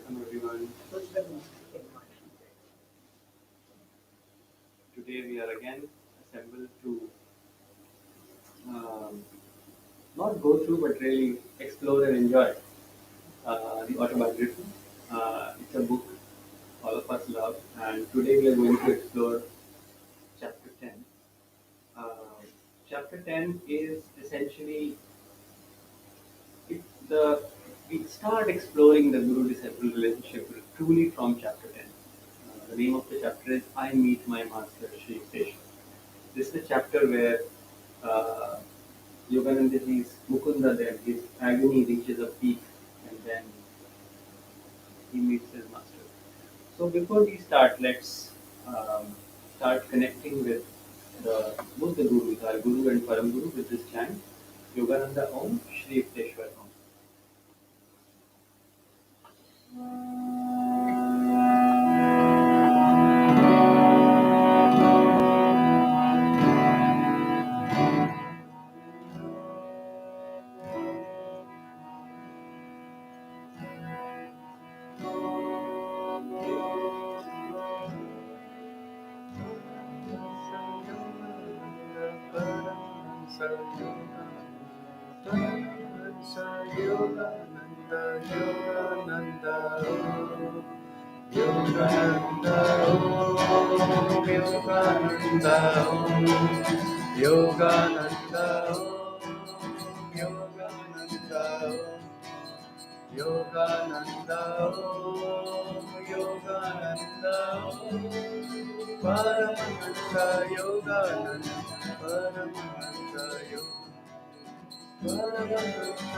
welcome everyone. Today we are again assembled to um, not go through but really explore and enjoy the autobiography. It's a book all of us love, and today we are going to explore chapter 10. Uh, Chapter 10 is essentially it, the we start exploring the guru disciple relationship truly from chapter 10. The name of the chapter is I Meet My Master Sri Yukteswar. This is a chapter where uh, Yoganandaji's Mukunda, then his agony reaches a peak, and then he meets his master. So before we start, let's start connecting with both the gurus, our guru and param guru, with this chant. Yogananda Om, Shri Yukteswar Om. Yogananda, Yogananda, Paramahansa Yogananda, Paramahansa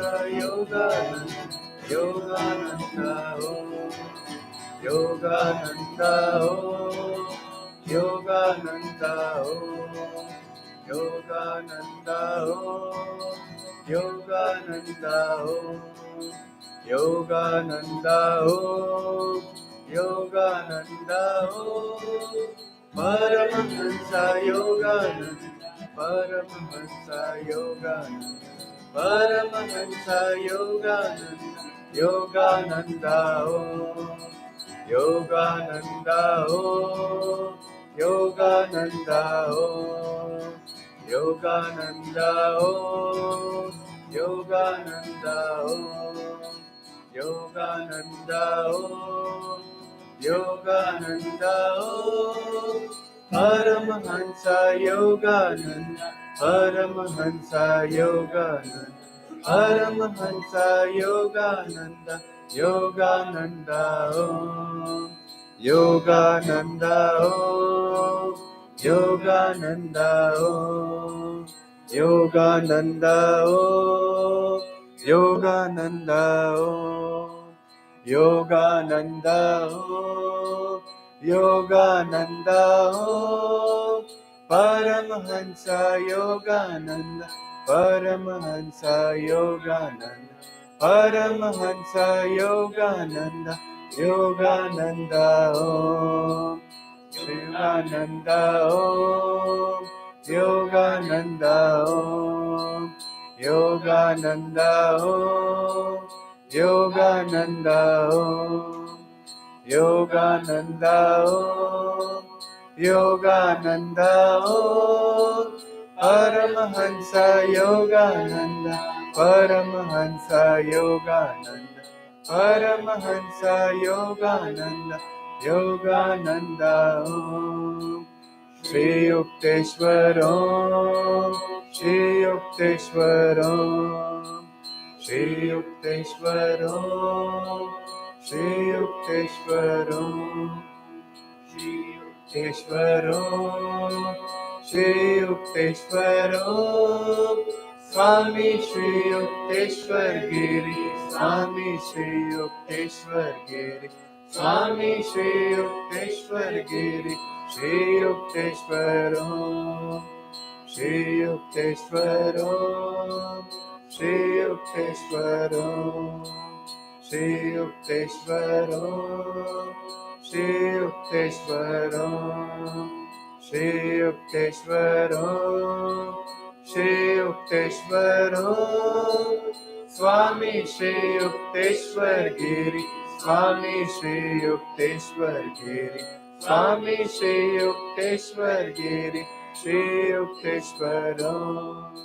Yogananda, Yogananda, Yogananda, Yogananda, Yogananda, Yogananda, Yogananda, Yogananda, Paramahansa Yogananda, Paramahansa Yogananda, Paramahansa Yogananda, Yogananda, Yogananda, Yogananda, Yogananda, Yogananda, Yogananda, Yogananda, Paramahansa Yogananda, Paramahansa Yogananda, Paramahansa Yogananda, Yogananda, Yogananda, Yogananda, Yogananda, Yogananda, Yogananda, Yogananda, Paramahansa Yogananda, Paramahansa Yogananda, Paramahansa Yogananda, Yogananda, Yogananda, Yogananda, Yogananda, Yogananda, Yogananda, Yogananda, Paramahansa Yogananda, Paramahansa Yogananda, Paramahansa Yogananda, Yogananda, Shri Yukteswar Om, Shri Yukteswar Om, Shri Yukteswar Om, Shri Yukteswar Om, Shri Yukteswar Om, Shri Yukteswar Om, Swami Shri Yukteswar Giri, Swami Shri Yukteswar Giri, Swami Shri Yukteswar Giri, Shri Yukteswar Om, Shri Yukteswar Om, Shri Yukteswar Om, Shri Yukteswar Om, Shri Yukteswar Om, Shri Yukteswar Om, Shri Yukteswar Om, Swami Shri Yukteswar Giri, Swami Shri Yukteswar Giri, Swami Shri Yukteswar Giri, Shri Yukteswaram,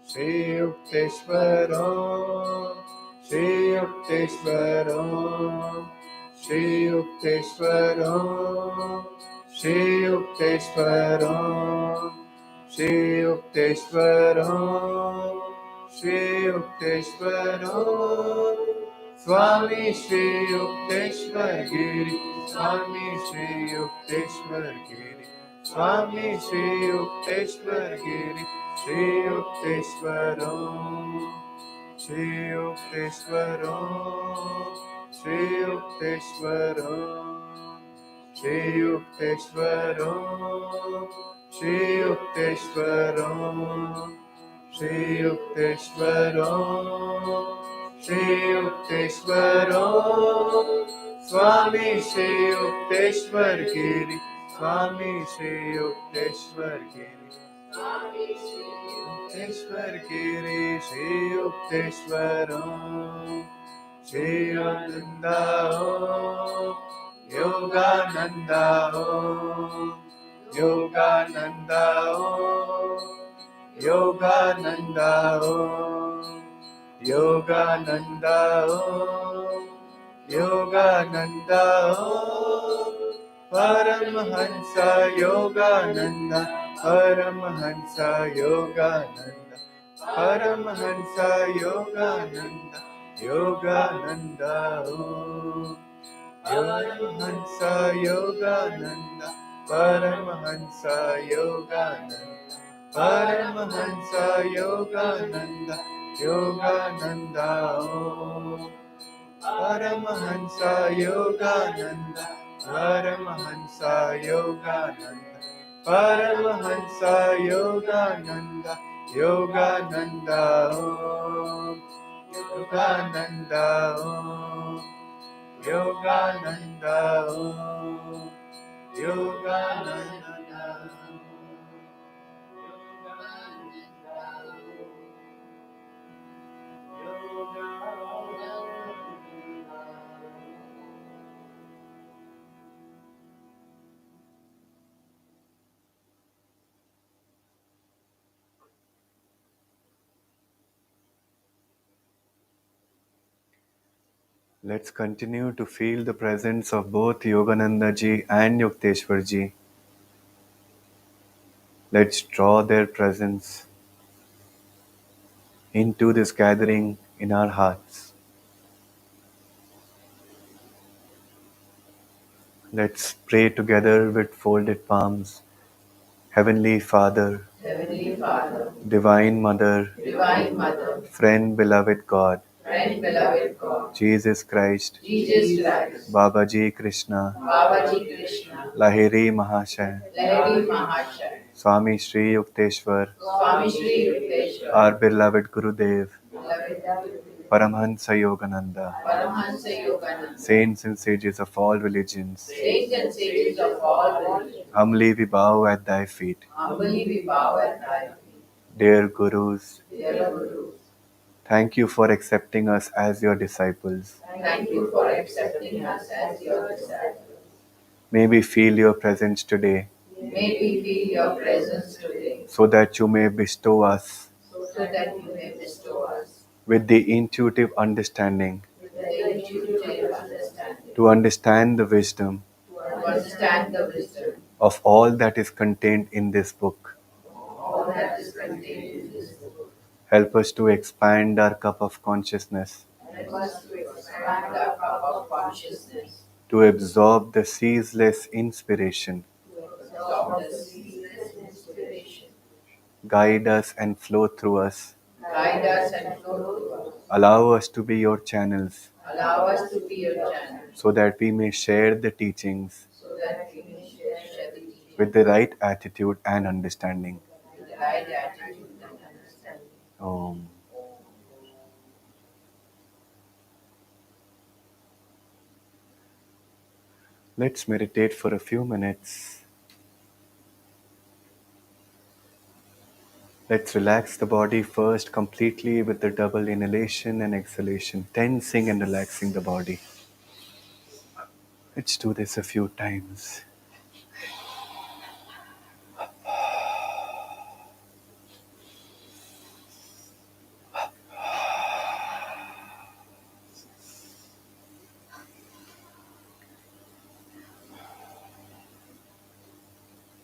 Shri Yukteswaram, Shri Yukteswaram, Shri Yukteswaram, Shri Yukteswaram, Shri Yukteswaram, Shri Yukteswaram, Swami Shri Yukteswar Giri, Swami Shri Yukteswar Giri, Swami Shri Yukteswar Giri, Shri Yukteswaram, Shri Yukteswaram, Shri Yukteswaram, Shri Yukteswaram, Shri Yukteswaram, Shri Yukteswaram, Shri Yukteswaram, Swami Shri Yukteswar Giri, Swami Shri Yukteswar Giri, Swami Shri Yukteswar Giri, Shri Yukteswaram, Shri Ananda Om, Yogananda Om, Yogananda Om, Yogananda Om, Yogananda Om, Yogananda Om, Paramhansa Yogananda, Paramhansa Yogananda, Paramhansa Yogananda, Yogananda Om, Paramhansa Yogananda, Paramhansa Yogananda, Paramhansa Yogananda, Yogananda Om, Paramahansa Yogananda, Paramahansa Yogananda, Paramahansa Yogananda, Yogananda Om, Yogananda Om, Yogananda Om, Yogananda Let's continue to feel the presence of both Yogananda ji and Yukteswar ji. Let's draw their presence into this gathering in our hearts. Let's pray together with folded palms. Heavenly Father, Heavenly Father, Divine Mother, Divine Mother, Friend Beloved God, Friend Beloved God, Jesus Christ, Jesus Christ, Babaji Krishna, Babaji Krishna, Lahiri Mahashay, Lahiri Mahashay, Swami Shri Yukteswar, Swami Shri Yukteswar, our beloved Gurudev, Beloved Paramhansa Yogananda, Paramahansa Yogananda, saints and sages of all religions, saints and sages of all religions, humbly we bow at thy feet. humbly we bow at thy feet. Dear Gurus, Dear Guru, thank you for accepting us as your disciples. thank you for accepting us as your disciples. May we feel your presence today, May we feel your presence today, so that you may bestow us so that you may bestow us with the intuitive understanding with the intuitive understanding to understand the wisdom to understand the wisdom of all that is contained in this book. of all that is contained in this book. Help us to expand our cup of consciousness, Help us to expand our cup of consciousness, to absorb the ceaseless inspiration. to absorb the ceaseless inspiration, Guide us and flow through us. guide us and flow through us. Allow us to be your channels, Allow us to be your channel, so that we may share the teachings so that we may share the teaching with the right attitude and understanding. with the right attitude and understanding. Om. Let's meditate for a few minutes. Let's relax the body first completely with the double inhalation and exhalation, tensing and relaxing the body. Let's do this a few times.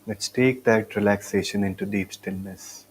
Let's take that relaxation into deep stillness.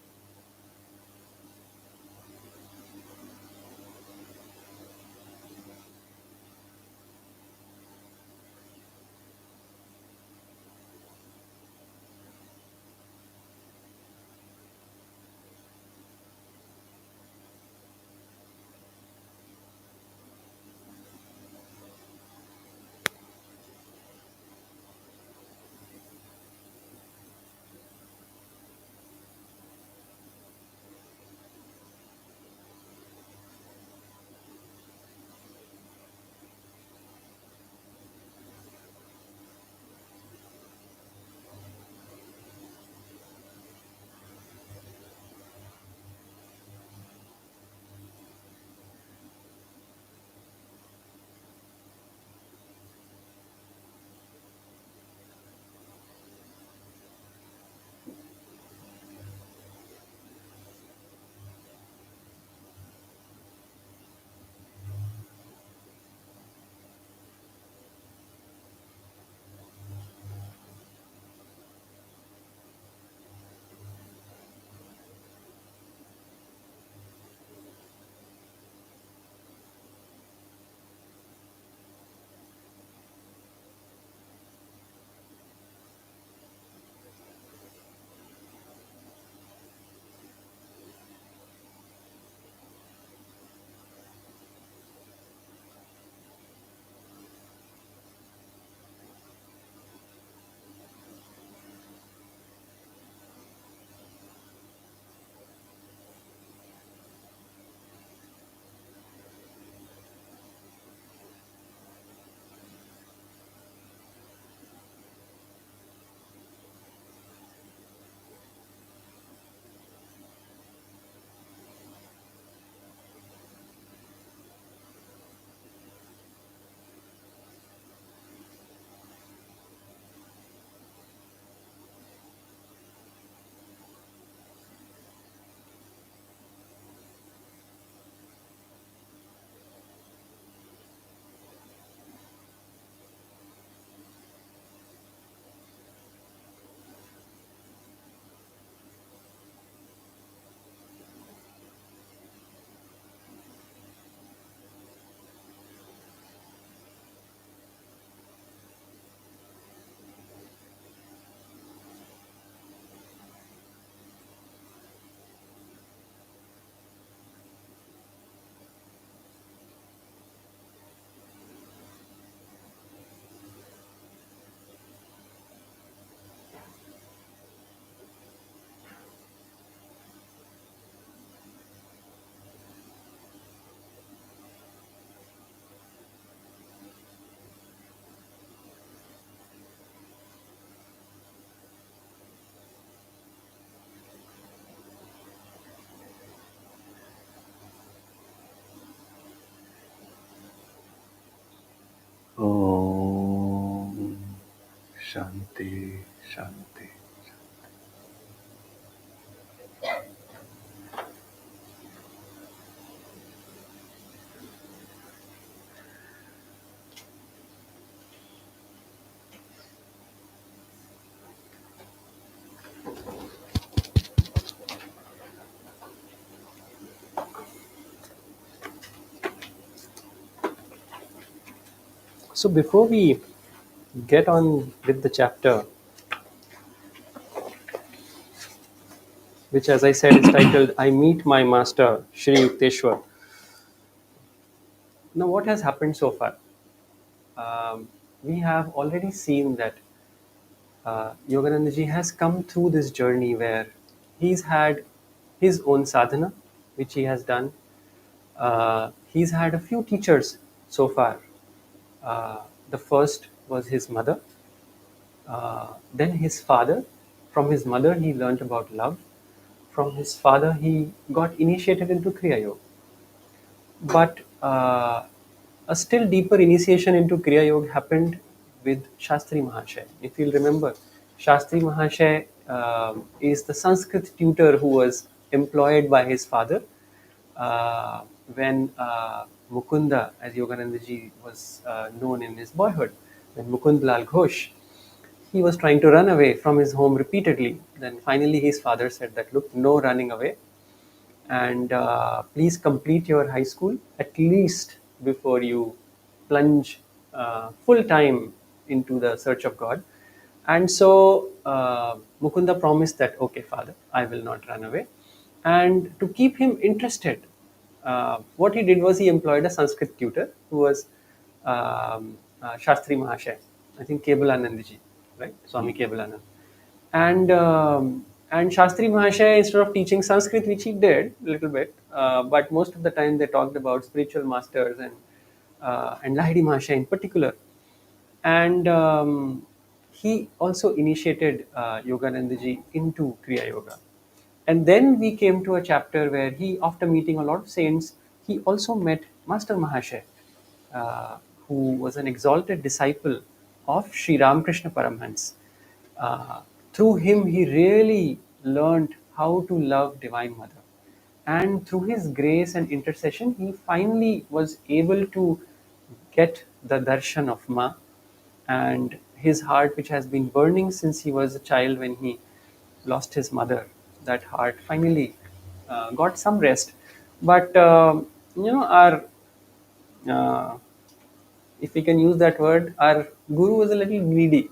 Om Shanti Shanti. So before we get on with the chapter, which as I said is titled I Meet My Master, Shri Yukteswar. Now what has happened so far? We have already seen that Yogananda ji has come through this journey where he's had his own sadhana, which he has done. He's had a few teachers so far. The first was his mother, then his father. From his mother, he learnt about love. From his father, he got initiated into Kriya Yoga. But a still deeper initiation into Kriya Yoga happened with Shastri Mahashay. If you'll remember, Shastri Mahashay is the Sanskrit tutor who was employed by his father when Mukunda, as Yogananda ji was known in his boyhood, when Mukund Lal Ghosh, he was trying to run away from his home repeatedly. Then finally his father said that, look, no running away, and please complete your high school at least before you plunge full time into the search of God. And so Mukunda promised that, okay, father, I will not run away. And to keep him interested, what he did was he employed a Sanskrit tutor who was Shastri Mahashay, I think Kebalanandji, right? Swami Kebalanand. And Shastri Mahasaya, instead of teaching Sanskrit, which he did a little bit, but most of the time they talked about spiritual masters and Lahiri Mahasaya in particular. And he also initiated Yoganandaji into Kriya Yoga. And then we came to a chapter where he, after meeting a lot of saints, he also met Master Mahasaya, uh, who was an exalted disciple of Sri Ramakrishna Paramhans. Uh, Through him, he really learned how to love Divine Mother. And through his grace and intercession, he finally was able to get the darshan of Ma, and his heart, which has been burning since he was a child when he lost his mother, that heart finally got some rest. But our if we can use that word, our guru was a little greedy.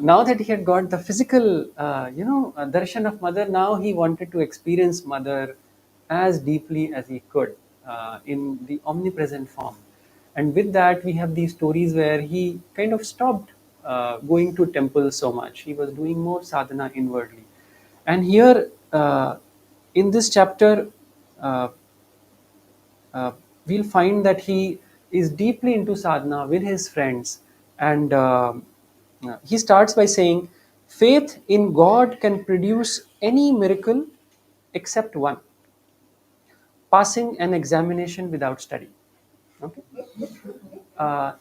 Now that he had got the physical, darshan of mother, now he wanted to experience mother as deeply as he could in the omnipresent form. And with that, we have these stories where he kind of stopped going to temples so much. He was doing more sadhana inwardly. And here, in this chapter, uh, we'll find that he is deeply into sadhana with his friends. And he starts by saying, faith in God can produce any miracle except one: passing an examination without study. Okay.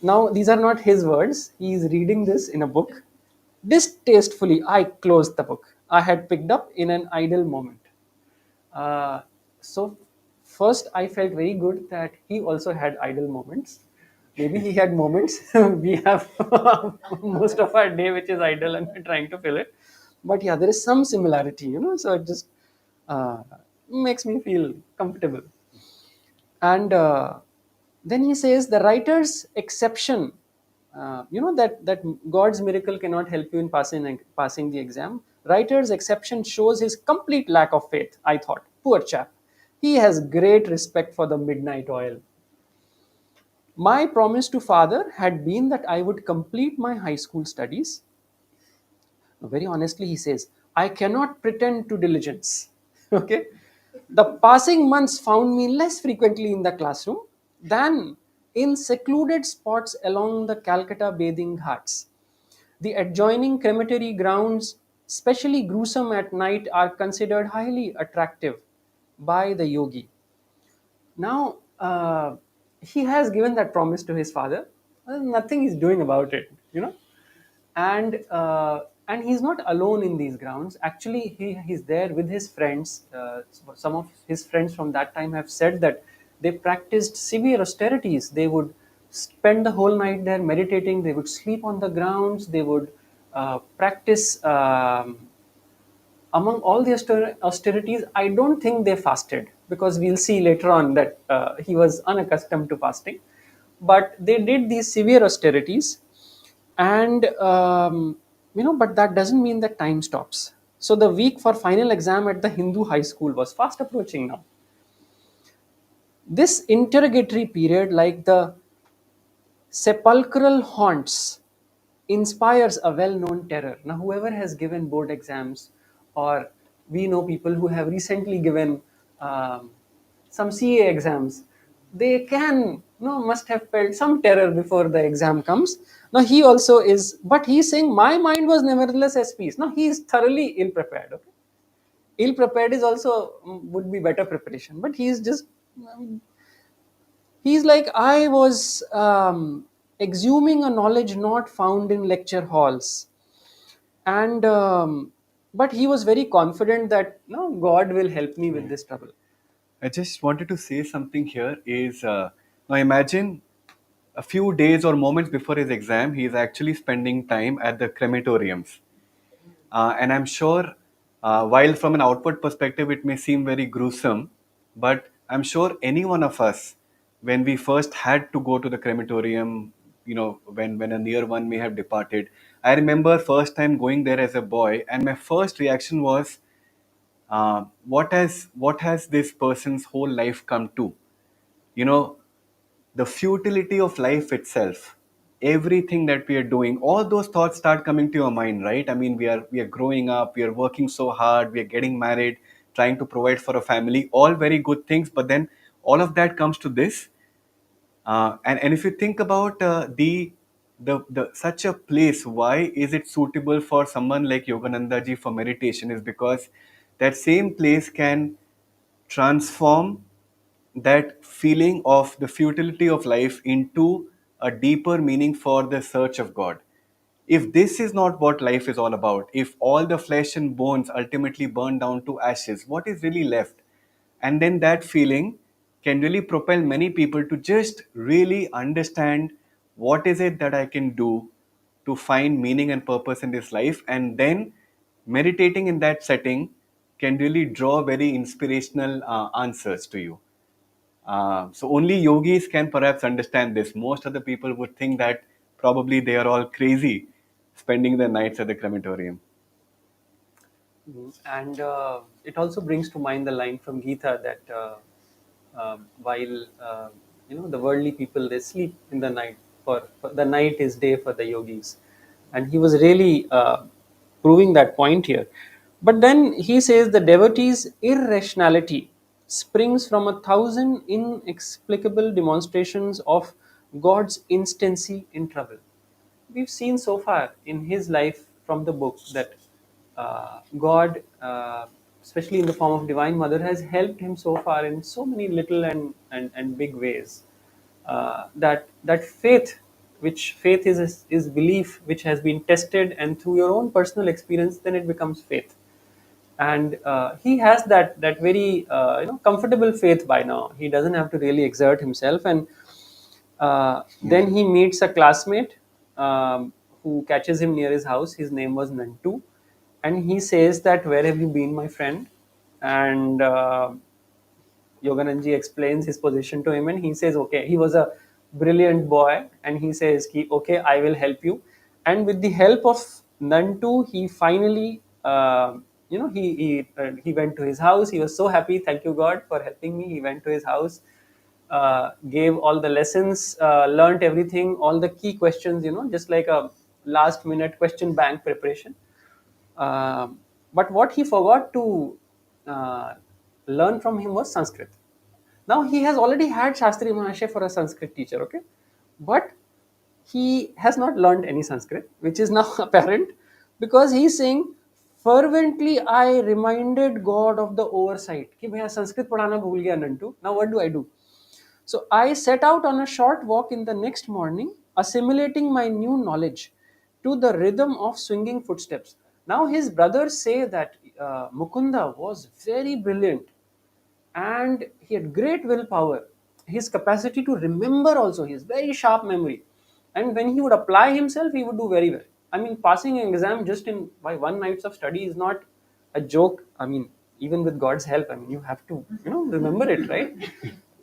Now, these are not his words. He is reading this in a book. Distastefully, I closed the book I had picked up in an idle moment. So first, I felt very good that he also had idle moments. Maybe he had moments. We have most of our day which is idle, and we're trying to fill it. But yeah, there is some similarity. So it just uh, makes me feel comfortable. And then he says the writer's exception, that God's miracle cannot help you in passing the exam. Writer's exception shows his complete lack of faith. I thought, poor chap, he has great respect for the midnight oil. My promise to father had been that I would complete my high school studies. Very honestly, he says, I cannot pretend to diligence. Okay. The passing months found me less frequently in the classroom than in secluded spots along the Calcutta bathing ghats. The adjoining crematory grounds, especially gruesome at night, are considered highly attractive by the yogi. Now, he has given that promise to his father. Nothing he's doing about it. And he's not alone in these grounds. Actually, he's there with his friends. Some of his friends from that time have said that they practiced severe austerities. They would spend the whole night there meditating. They would sleep on the grounds. They would practice. Among all the austerities, I don't think they fasted, because we'll see later on that he was unaccustomed to fasting. But they did these severe austerities, and but that doesn't mean that time stops. So the week for final exam at the Hindu high school was fast approaching now. This interrogatory period, like the sepulchral haunts, inspires a well-known terror. Now, whoever has given board exams, or we know people who have recently given some CA exams, they must have felt some terror before the exam comes. Now, he also is, but he's saying, my mind was nevertheless at peace. Now, he is thoroughly ill-prepared. Okay? Ill-prepared is also would be better preparation, but he's just, he's like, I was exhuming a knowledge not found in lecture halls. And but he was very confident that no, God will help me with this trouble. I just wanted to say something here is now imagine a few days or moments before his exam, he is actually spending time at the crematoriums. And I'm sure, while from an outward perspective, it may seem very gruesome, but I'm sure any one of us, when we first had to go to the crematorium, when a near one may have departed, I remember first time going there as a boy, and my first reaction was, what has this person's whole life come to? You know, the futility of life itself, everything that we are doing, all those thoughts start coming to your mind, right? I mean, we are growing up, we are working so hard, we are getting married, trying to provide for a family, all very good things, but then all of that comes to this. And if you think about the such a place, why is it suitable for someone like Yogananda ji for meditation, is because that same place can transform that feeling of the futility of life into a deeper meaning for the search of God. If this is not what life is all about, if all the flesh and bones ultimately burn down to ashes, what is really left? And then that feeling can really propel many people to just really understand what is it that I can do to find meaning and purpose in this life. And then meditating in that setting can really draw very inspirational answers to you. So only yogis can perhaps understand this. Most of the people would think that probably they are all crazy spending their nights at the crematorium. And it also brings to mind the line from Gita that while the worldly people, they sleep in the night, for the night is day for the yogis, and he was really proving that point here. But then he says the devotee's irrationality springs from 1,000 inexplicable demonstrations of God's instancy in trouble. We've seen so far in his life from the book that God, especially in the form of Divine Mother, has helped him so far in so many little and big ways. That faith, which faith is belief which has been tested, and through your own personal experience, then it becomes faith. And he has that very comfortable faith by now. He doesn't have to really exert himself, and then he meets a classmate who catches him near his house. His name was Nantu, and he says that, "Where have you been, my friend?" And Yogananji explains his position to him, and he says, "Okay." He was a brilliant boy, and he says, "Okay, I will help you." And with the help of Nantu, he finally, he went to his house. He was so happy. "Thank you, God, for helping me." He went to his house, gave all the lessons, learnt everything, all the key questions, just like a last minute question bank preparation. But what he forgot to uh, learn from him was Sanskrit. Now he has already had Shastri Mahashay for a Sanskrit teacher, okay? But he has not learned any Sanskrit, which is now apparent, because he is saying, "Fervently I reminded God of the oversight." कि भैया संस्कृत पढ़ाना भूल गया नंटू. Now what do I do? So I set out on a short walk in the next morning, assimilating my new knowledge to the rhythm of swinging footsteps. Now his brothers say that Mukunda was very brilliant, and he had great willpower. His capacity to remember also, his very sharp memory, and when he would apply himself, he would do very well. I mean, passing an exam just in by one nights of study is not a joke. I mean, even with God's help, I mean, you have to remember it, right?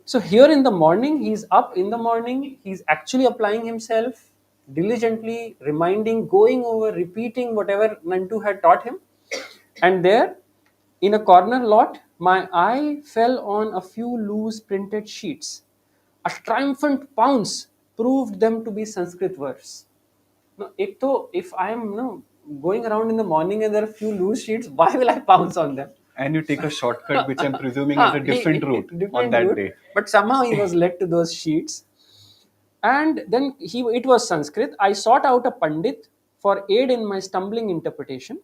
So here in the morning, he's up in the morning, he's actually applying himself diligently, reminding, going over, repeating whatever Nantu had taught him. And there, in a corner lot, my eye fell on a few loose printed sheets. A triumphant pounce proved them to be Sanskrit verse. Now, if I am going around in the morning and there are a few loose sheets, why will I pounce on them? And you take a shortcut, which I'm presuming is a different route on Different that route, day. but somehow he was led to those sheets. And then it was Sanskrit. I sought out a Pandit for aid in my stumbling interpretation.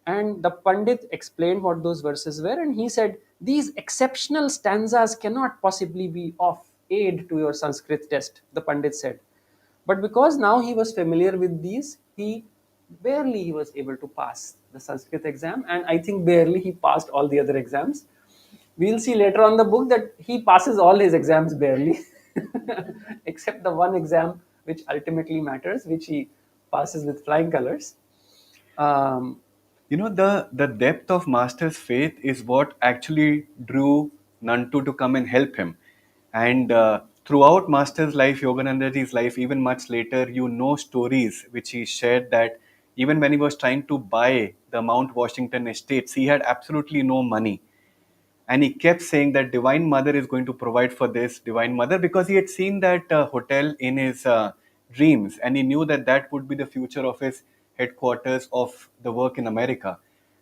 And the Pandit explained what those verses were. And he said, "These exceptional stanzas cannot possibly be of aid to your Sanskrit test," the Pandit said. But because now he was familiar with these, he was able to pass the Sanskrit exam, and I think barely he passed all the other exams. We'll see later on the book that he passes all his exams barely, except the one exam which ultimately matters, which he passes with flying colors. Um, The depth of Master's faith is what actually drew Nantu to come and help him. And throughout Master's life, Yoganandaji's life, even much later, stories which he shared that even when he was trying to buy the Mount Washington estates, he had absolutely no money, and he kept saying that Divine Mother is going to provide for this Divine Mother, because he had seen that hotel in his dreams, and he knew that that would be the future of his headquarters of the work in America.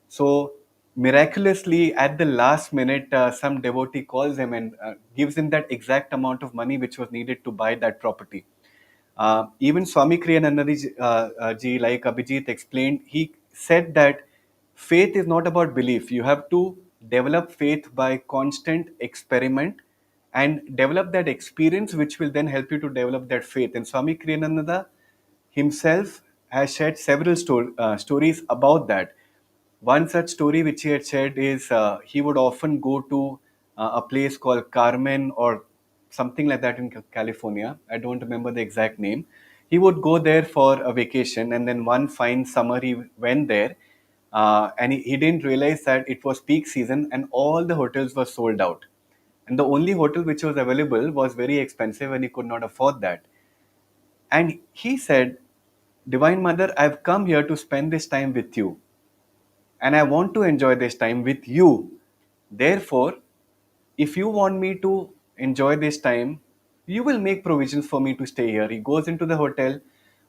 So miraculously at the last minute, some devotee calls him and gives him that exact amount of money which was needed to buy that property. Even Swami Kriyanandaji ji, like Abhijit explained, he said that faith is not about belief. You have to develop faith by constant experiment and develop that experience, which will then help you to develop that faith. And Swami Kriyananda himself has shared several stories about that. One such story which he had shared is he would often go to a place called Carmen or something like that in California. I don't remember the exact name. He would go there for a vacation, and then one fine summer he went there, and he didn't realize that it was peak season and all the hotels were sold out. And the only hotel which was available was very expensive and he could not afford that. And he said, Divine Mother, I've come here to spend this time with you, and I want to enjoy this time with you. Therefore, if you want me to enjoy this time, you will make provisions for me to stay here. He goes into the hotel.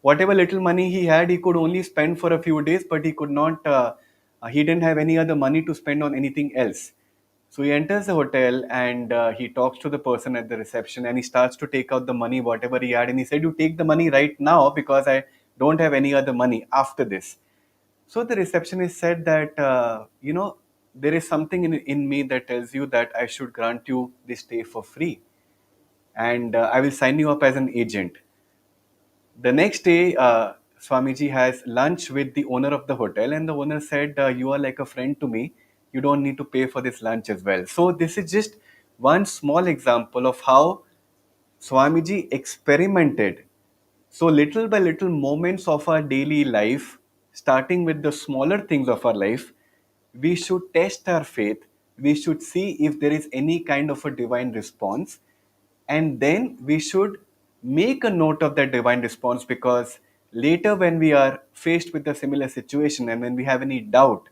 Whatever little money he had, he could only spend for a few days, but he could not, he didn't have any other money to spend on anything else. So he enters the hotel and he talks to the person at the reception, and he starts to take out the money, whatever he had. And he said, you take the money right now because I don't have any other money after this. So the receptionist said that, there is something in me that tells you that I should grant you this stay for free, and I will sign you up as an agent. The next day, Swamiji has lunch with the owner of the hotel, and the owner said, you are like a friend to me. You don't need to pay for this lunch as well. So this is just one small example of how Swamiji experimented. So, little by little moments of our daily life, starting with the smaller things of our life, we should test our faith. We should see if there is any kind of a divine response. And then we should make a note of that divine response, because later, when we are faced with a similar situation and when we have any doubt,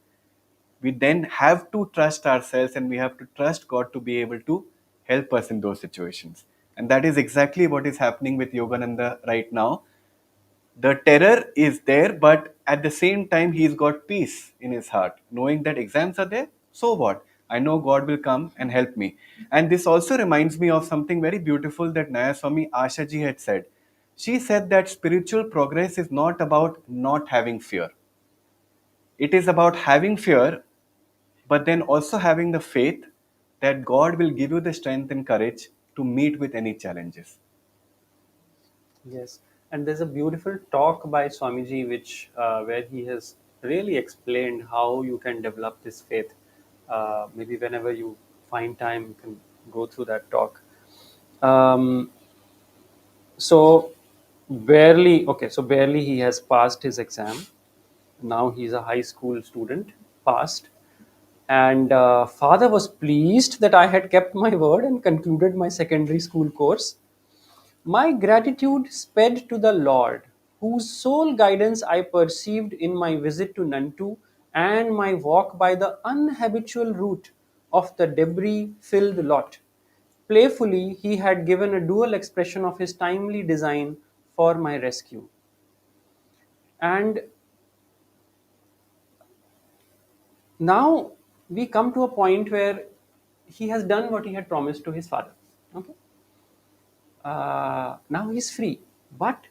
we then have to trust ourselves and we have to trust God to be able to help us in those situations. And that is exactly what is happening with Yogananda right now. The terror is there, but at the same time, he's got peace in his heart, knowing that exams are there. So what? I know God will come and help me. And this also reminds me of something very beautiful that Nayaswami Ashaji had said. She said that spiritual progress is not about not having fear. It is about having fear, but then also having the faith that God will give you the strength and courage to meet with any challenges. Yes, and there's a beautiful talk by Swamiji, which where he has really explained how you can develop this faith. Maybe whenever you find time, you can go through that talk. Um, so barely he has passed his exam. Now he's a high school student, passed, and father was pleased that I had kept my word and concluded my secondary school course. My gratitude sped to the Lord, whose sole guidance I perceived in my visit to Nantu and my walk by the unhabitual route of the debris filled lot. Playfully, he had given a dual expression of his timely design for my rescue. And now we come to a point where he has done what he had promised to his father. Okay. Now he's free. But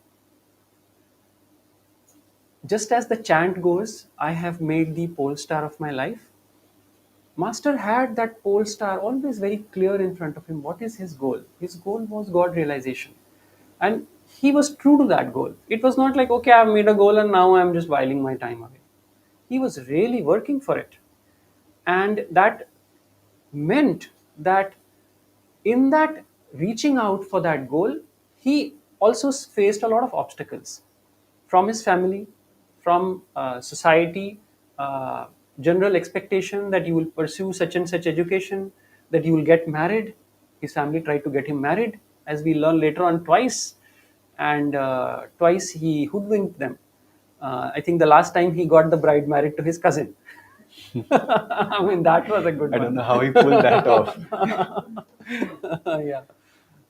just as the chant goes, I have made the pole star of my life, Master had that pole star always very clear in front of him. What is his goal? His goal was God realization. And he was true to that goal. It was not like, okay, I've made a goal and now I'm just whiling my time away. He was really working for it. And that meant that in that reaching out for that goal, he also faced a lot of obstacles from his family, from society, general expectation that you will pursue such and such education, that you will get married. His family tried to get him married, as we learn later on, twice, and twice he hoodwinked them. I think the last time he got the bride married to his cousin. I mean, that was a good I don't one. know how he pulled that off. Yeah,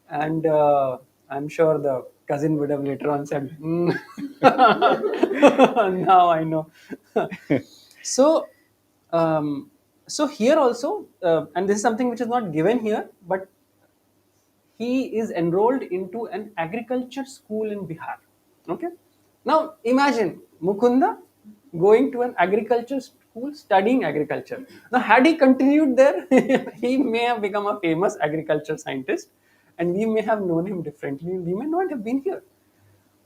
and I'm sure the cousin would have later on said, "Hmm." Now I know. So, um, so here also, and this is something which is not given here, but he is enrolled into an agriculture school in Bihar. Okay. Now imagine Mukunda going to an agriculture school studying agriculture. Now, had he continued there, he may have become a famous agriculture scientist, and we may have known him differently. We may not have been here.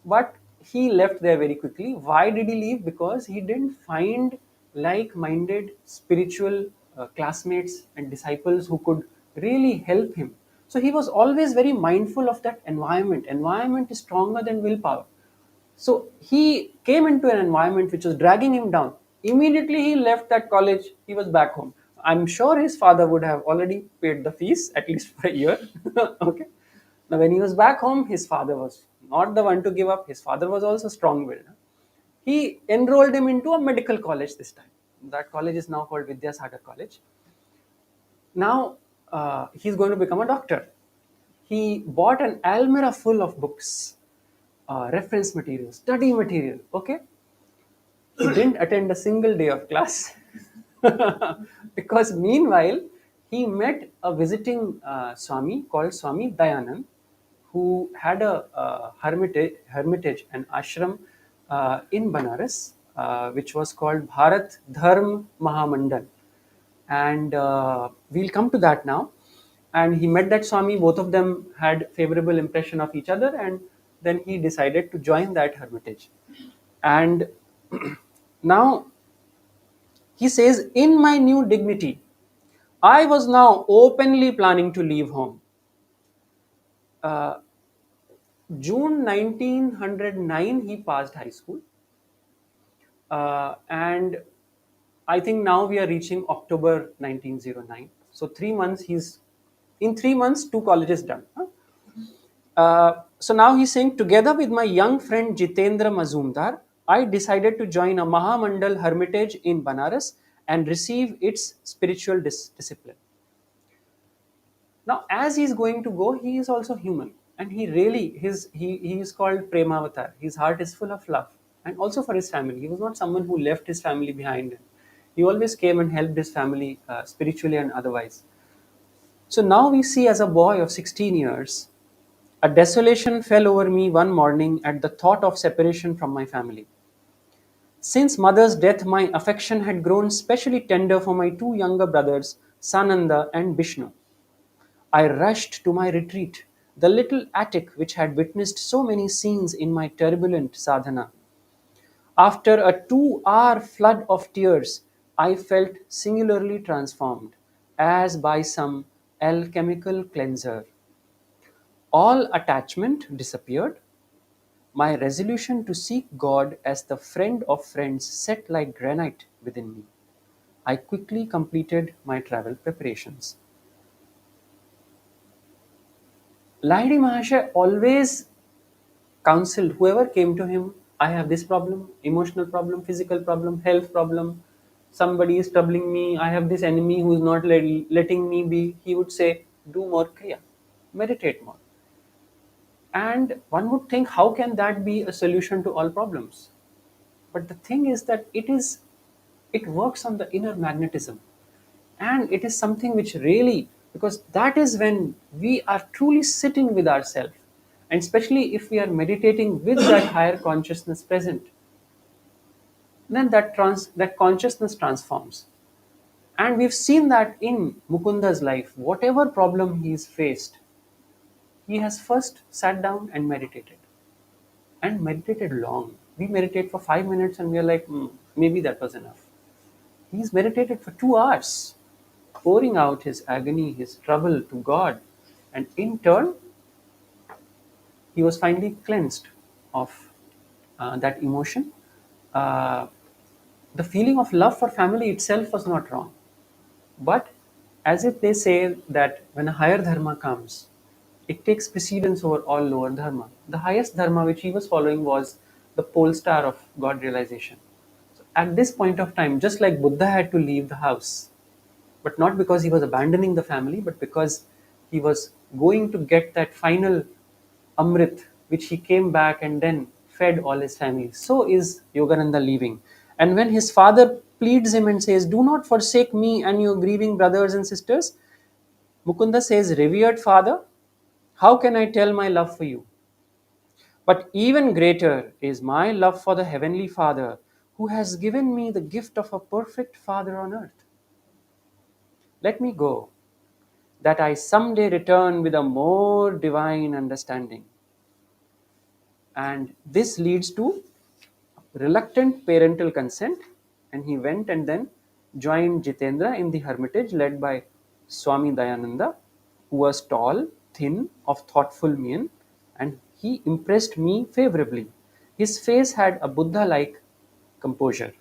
But he left there very quickly. Why did he leave? Because he didn't find like minded spiritual classmates and disciples who could really help him. So he was always very mindful of that environment. Environment is stronger than willpower. So he came into an environment which was dragging him down. Immediately he left that college, he was back home. I'm sure his father would have already paid the fees, at least for a year. Okay. Now, when he was back home, his father was not the one to give up. His father was also strong willed. He enrolled him into a medical college this time. That college is now called Vidyasagar College. Now, he's going to become a doctor. He bought an almirah full of books, reference material, study material. Okay, he didn't attend a single day of class because meanwhile he met a visiting Swami called Swami Dayanand, who had a hermitage, an ashram in Banaras, which was called Bharat Dharm Mahamandal, and we'll come to that now. And he met that Swami, both of them had favorable impression of each other, and then he decided to join that hermitage. And now he says, in my new dignity, I was now openly planning to leave home. uh, June 1909 he passed high school, and I think now we are reaching October 1909. So 3 months he's in 3 months, two colleges done. Huh? So now he's saying, together with my young friend Jitendra Mazumdar, I decided to join a Mahamandal hermitage in Banaras and receive its spiritual discipline. Now, as he's going to go, he is also human, and he really he is called Premavatar. His heart is full of love, and also for his family. He was not someone who left his family behind. He always came and helped his family spiritually and otherwise. So now we see, as a boy of 16 years, a desolation fell over me one morning at the thought of separation from my family. Since mother's death, my affection had grown specially tender for my two younger brothers, Sananda and Bishnu. I rushed to my retreat, the little attic which had witnessed so many scenes in my turbulent sadhana. After a 2 hour flood of tears, I felt singularly transformed, as by some alchemical cleanser. All attachment disappeared. My resolution to seek God as the friend of friends set like granite within me. I quickly completed my travel preparations. Lahiri Mahasaya always counseled whoever came to him. I have this problem, emotional problem, physical problem, health problem. Somebody is troubling me. I have this enemy who is not letting me be. He would say, do more kriya, meditate more. And one would think, how can that be a solution to all problems? But the thing is that it works on the inner magnetism, and it is something which really, because that is when we are truly sitting with ourselves, and especially if we are meditating with that higher consciousness present, then that consciousness transforms. And we've seen that in Mukunda's life, whatever problem he's faced, he has first sat down and meditated. and meditated long. We meditate for 5 minutes and we are like, maybe that was enough. He's meditated for 2 hours, pouring out his agony, his trouble to God. And in turn, he was finally cleansed of that emotion. Uh, the feeling of love for family itself was not wrong. But as if they say that when a higher dharma comes, it takes precedence over all lower dharma. The highest dharma which he was following was the pole star of God realization. So at this point of time, just like Buddha had to leave the house, but not because he was abandoning the family, but because he was going to get that final Amrit, which he came back and then fed all his family. So is Yogananda leaving. And when his father pleads him and says, "Do not forsake me and your grieving brothers and sisters," Mukunda says, "Revered father, how can I tell my love for you? But even greater is my love for the Heavenly Father, who has given me the gift of a perfect Father on earth. Let me go, that I someday return with a more divine understanding." And this leads to reluctant parental consent, and he went and then joined Jitendra in the hermitage led by Swami Dayananda, who was tall, thin, of thoughtful mien, and he impressed me favorably. His face had a Buddha like composure.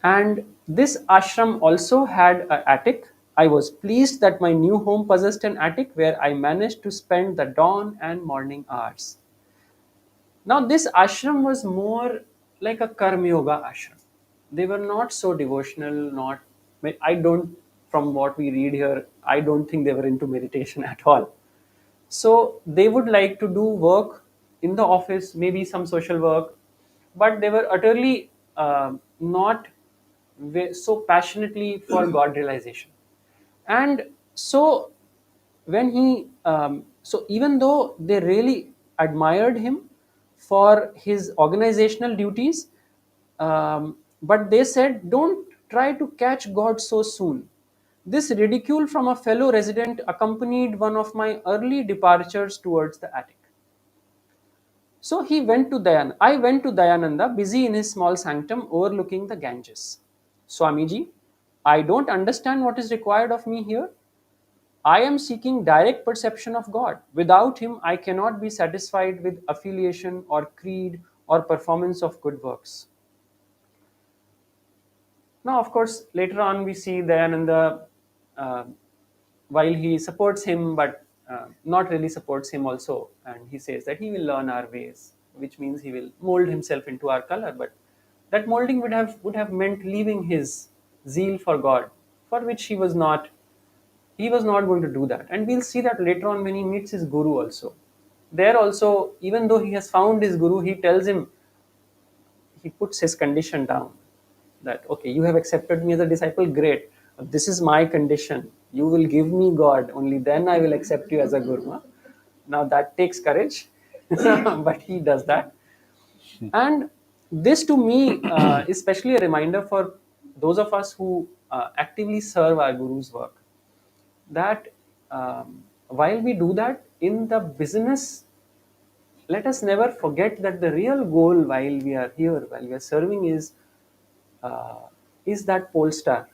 And this ashram also had an attic. I was pleased that my new home possessed an attic where I managed to spend the dawn and morning hours. Now, this ashram was more like a karma yoga ashram. They were not so devotional, not, I don't, from what we read here, I don't think they were into meditation at all. So, they would like to do work in the office, maybe some social work, but they were utterly not so passionately for God realization. And so when he so even though they really admired him for his organizational duties, but they said, "Don't try to catch God so soon." This ridicule from a fellow resident accompanied one of my early departures towards the attic. So he went to I went to Dayananda, busy in his small sanctum overlooking the Ganges. "Swamiji, I don't understand what is required of me here. I am seeking direct perception of God. Without Him, I cannot be satisfied with affiliation or creed or performance of good works." Now, of course, later on we see Dayananda, uh, while he supports him, but not really supports him also, and he says that he will learn our ways, which means he will mold himself into our color. But that molding would have meant leaving his zeal for God, for which he was not going to do that. And we'll see that later on when he meets his guru also. There also, even though he has found his guru, he tells him, he puts his condition down, that okay, you have accepted me as a disciple, great, but this is my condition: you will give me God, only then I will accept you as a guru. Huh? Now that takes courage, but he does that. And this to me is especially a reminder for those of us who actively serve our guru's work, that while we do that in the business, let us never forget that the real goal while we are here, while we are serving, uh, is that pole star,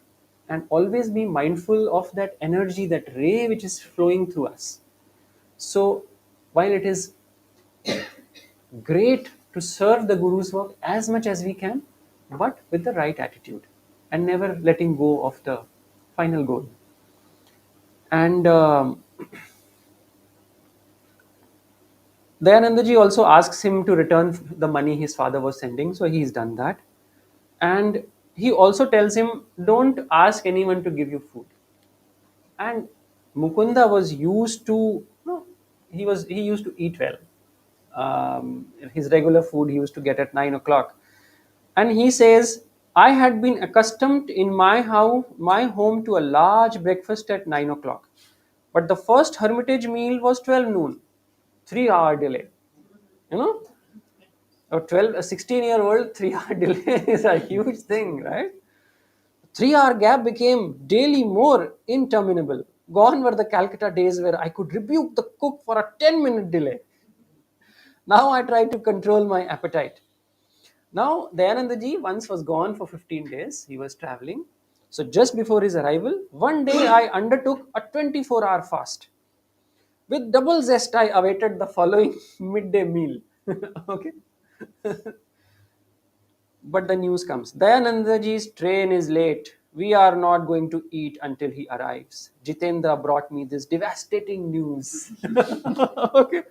and always be mindful of that energy, that ray which is flowing through us. So while it is great to serve the guru's work as much as we can, but with the right attitude and never letting go of the final goal. And Dayanandaji also asks him to return the money his father was sending, so he's done that. And he also tells him, "Don't ask anyone to give you food." And Mukunda was used to, no, he used to eat well. His regular food he used to get at 9 o'clock, and he says, "I had been accustomed in my home to a large breakfast at 9 o'clock, but the first hermitage meal was 12 noon, 3 hour delay." You know, a 16-year-old 3 hour delay is a huge thing, right? 3 hour gap became daily more interminable. Gone were the Calcutta days where I could rebuke the cook for a 10-minute delay. Now I try to control my appetite. Now, Dayanandaji once was gone for 15 days. He was traveling. So, just before his arrival, one day I undertook a 24-hour fast. With double zest, I awaited the following midday meal. Okay. But the news comes. Dayanandaji's train is late. We are not going to eat until he arrives. Jitendra brought me this devastating news. Okay.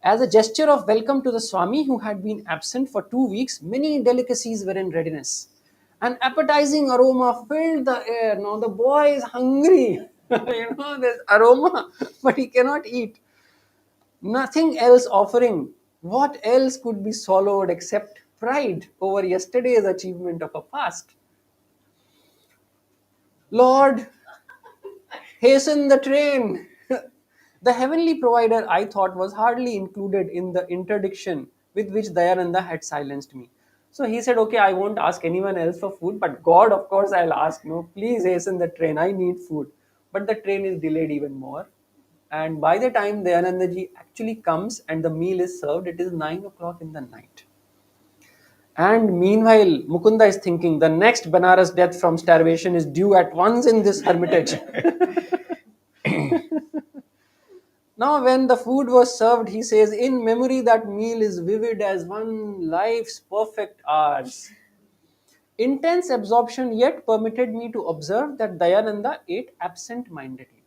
As a gesture of welcome to the Swami who had been absent for 2 weeks, many delicacies were in readiness. An appetizing aroma filled the air. Now the boy is hungry. There's aroma, but he cannot eat. Nothing else offering. What else could be swallowed except pride over yesterday's achievement of a fast? Lord, hasten the train. The heavenly provider I thought was hardly included in the interdiction with which Dayananda had silenced me. So he said, okay, I won't ask anyone else for food, but God, of course, I'll ask. No, please hasten the train. I need food. But the train is delayed even more. And by the time Dayanandaji actually comes and the meal is served, it is 9 o'clock in the night. And meanwhile, Mukunda is thinking the next Banaras death from starvation is due at once in this hermitage. Now, when the food was served, he says, in memory, that meal is vivid as one life's perfect hours. Intense absorption yet permitted me to observe that Dayananda ate absent mindedly.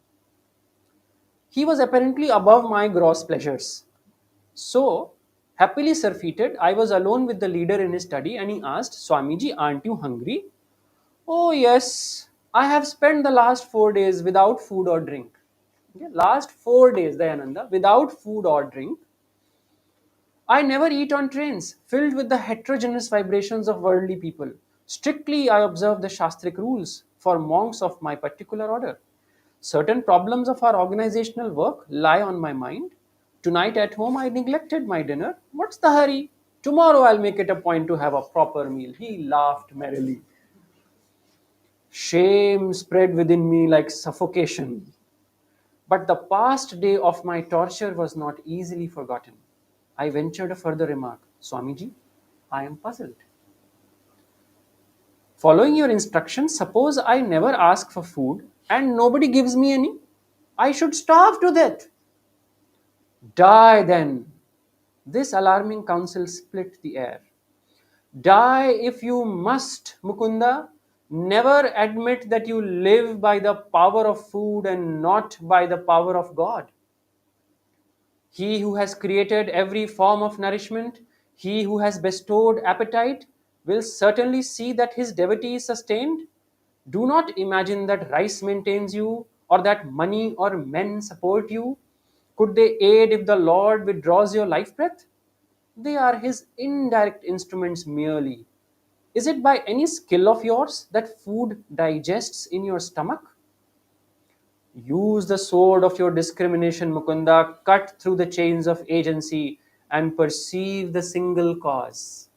He was apparently above my gross pleasures. So, happily surfeited, I was alone with the leader in his study and he asked, Swamiji, aren't you hungry? Oh, yes, I have spent the last 4 days without food or drink. Okay, last 4 days, Dayananda, without food or drink. I never eat on trains filled with the heterogeneous vibrations of worldly people. Strictly, I observe the Shastric rules for monks of my particular order. Certain problems of our organizational work lie on my mind. Tonight at home, I neglected my dinner. What's the hurry? Tomorrow, I'll make it a point to have a proper meal. He laughed merrily. Shame spread within me like suffocation. But the past day of my torture was not easily forgotten. I ventured a further remark. Swamiji, I am puzzled. Following your instructions, suppose I never ask for food and nobody gives me any? I should starve to death. Die then. This alarming counsel split the air. Die if you must, Mukunda. Never admit that you live by the power of food and not by the power of God. He who has created every form of nourishment, he who has bestowed appetite, will certainly see that his devotee is sustained. Do not imagine that rice maintains you or that money or men support you. Could they aid if the Lord withdraws your life breath? They are his indirect instruments merely. Is it by any skill of yours that food digests in your stomach? Use the sword of your discrimination, Mukunda, cut through the chains of agency and perceive the single cause.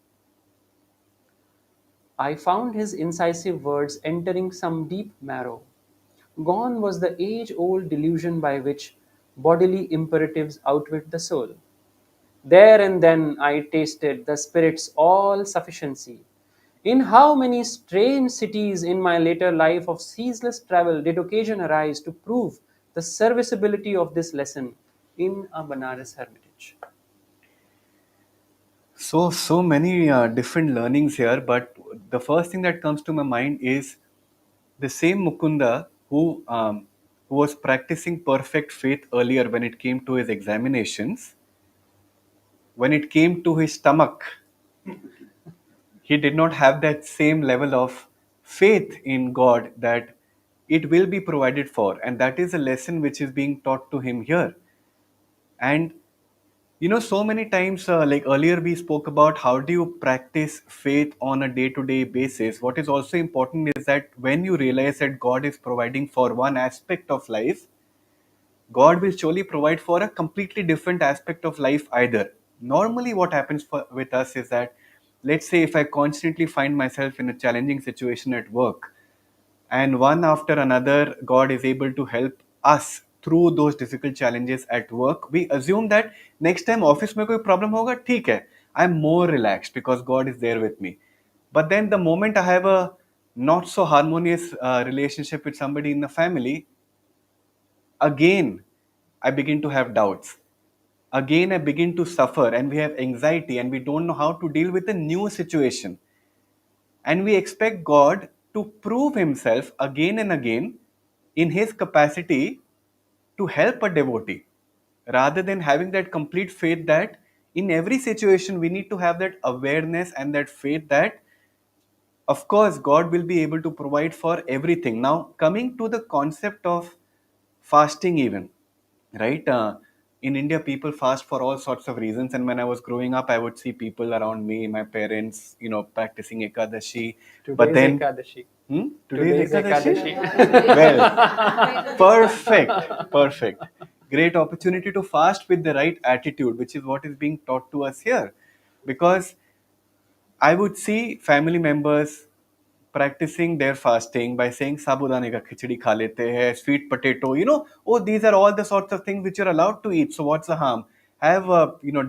I found his incisive words entering some deep marrow. Gone was the age old delusion by which bodily imperatives outwit the soul. There and then I tasted the Spirit's all sufficiency. In how many strange cities in my later life of ceaseless travel did occasion arise to prove the serviceability of this lesson in a Banaras hermitage? So many different learnings here, but the first thing that comes to my mind is the same Mukunda who was practicing perfect faith earlier when it came to his examinations. When it came to his stomach, he did not have that same level of faith in God that it will be provided for, and that is a lesson which is being taught to him here. And so many times, like earlier, we spoke about how do you practice faith on a day to day basis. What is also important is that when you realize that God is providing for one aspect of life, God will surely provide for a completely different aspect of life either. Normally, what happens with us is that, let's say, if I constantly find myself in a challenging situation at work, and one after another, God is able to help us through those difficult challenges at work, we assume that next time office में कोई problem होगा, ठीक है, I'm more relaxed because God is there with me. But then the moment I have a not so harmonious relationship with somebody in the family, again I begin to have doubts. Again I begin to suffer, and we have anxiety, and we don't know how to deal with a new situation. And we expect God to prove himself again and again in his capacity to help a devotee, rather than having that complete faith that in every situation we need to have that awareness and that faith that of course God will be able to provide for everything. Now coming to the concept of fasting, even, right? In India, people fast for all sorts of reasons, and when I was growing up, I would see people around me, my parents, practicing ekadashi. But Today's then, Ekadashi. today's Today's ekadashi. Ekadashi. Well, perfect, perfect. Great opportunity to fast with the right attitude, which is what is being taught to us here, because I would see family members practicing their fasting by saying sabudane ka khichdi kha lete hai, sweet potato, oh, these are all the sorts of things which you're allowed to eat. So what's the harm? Have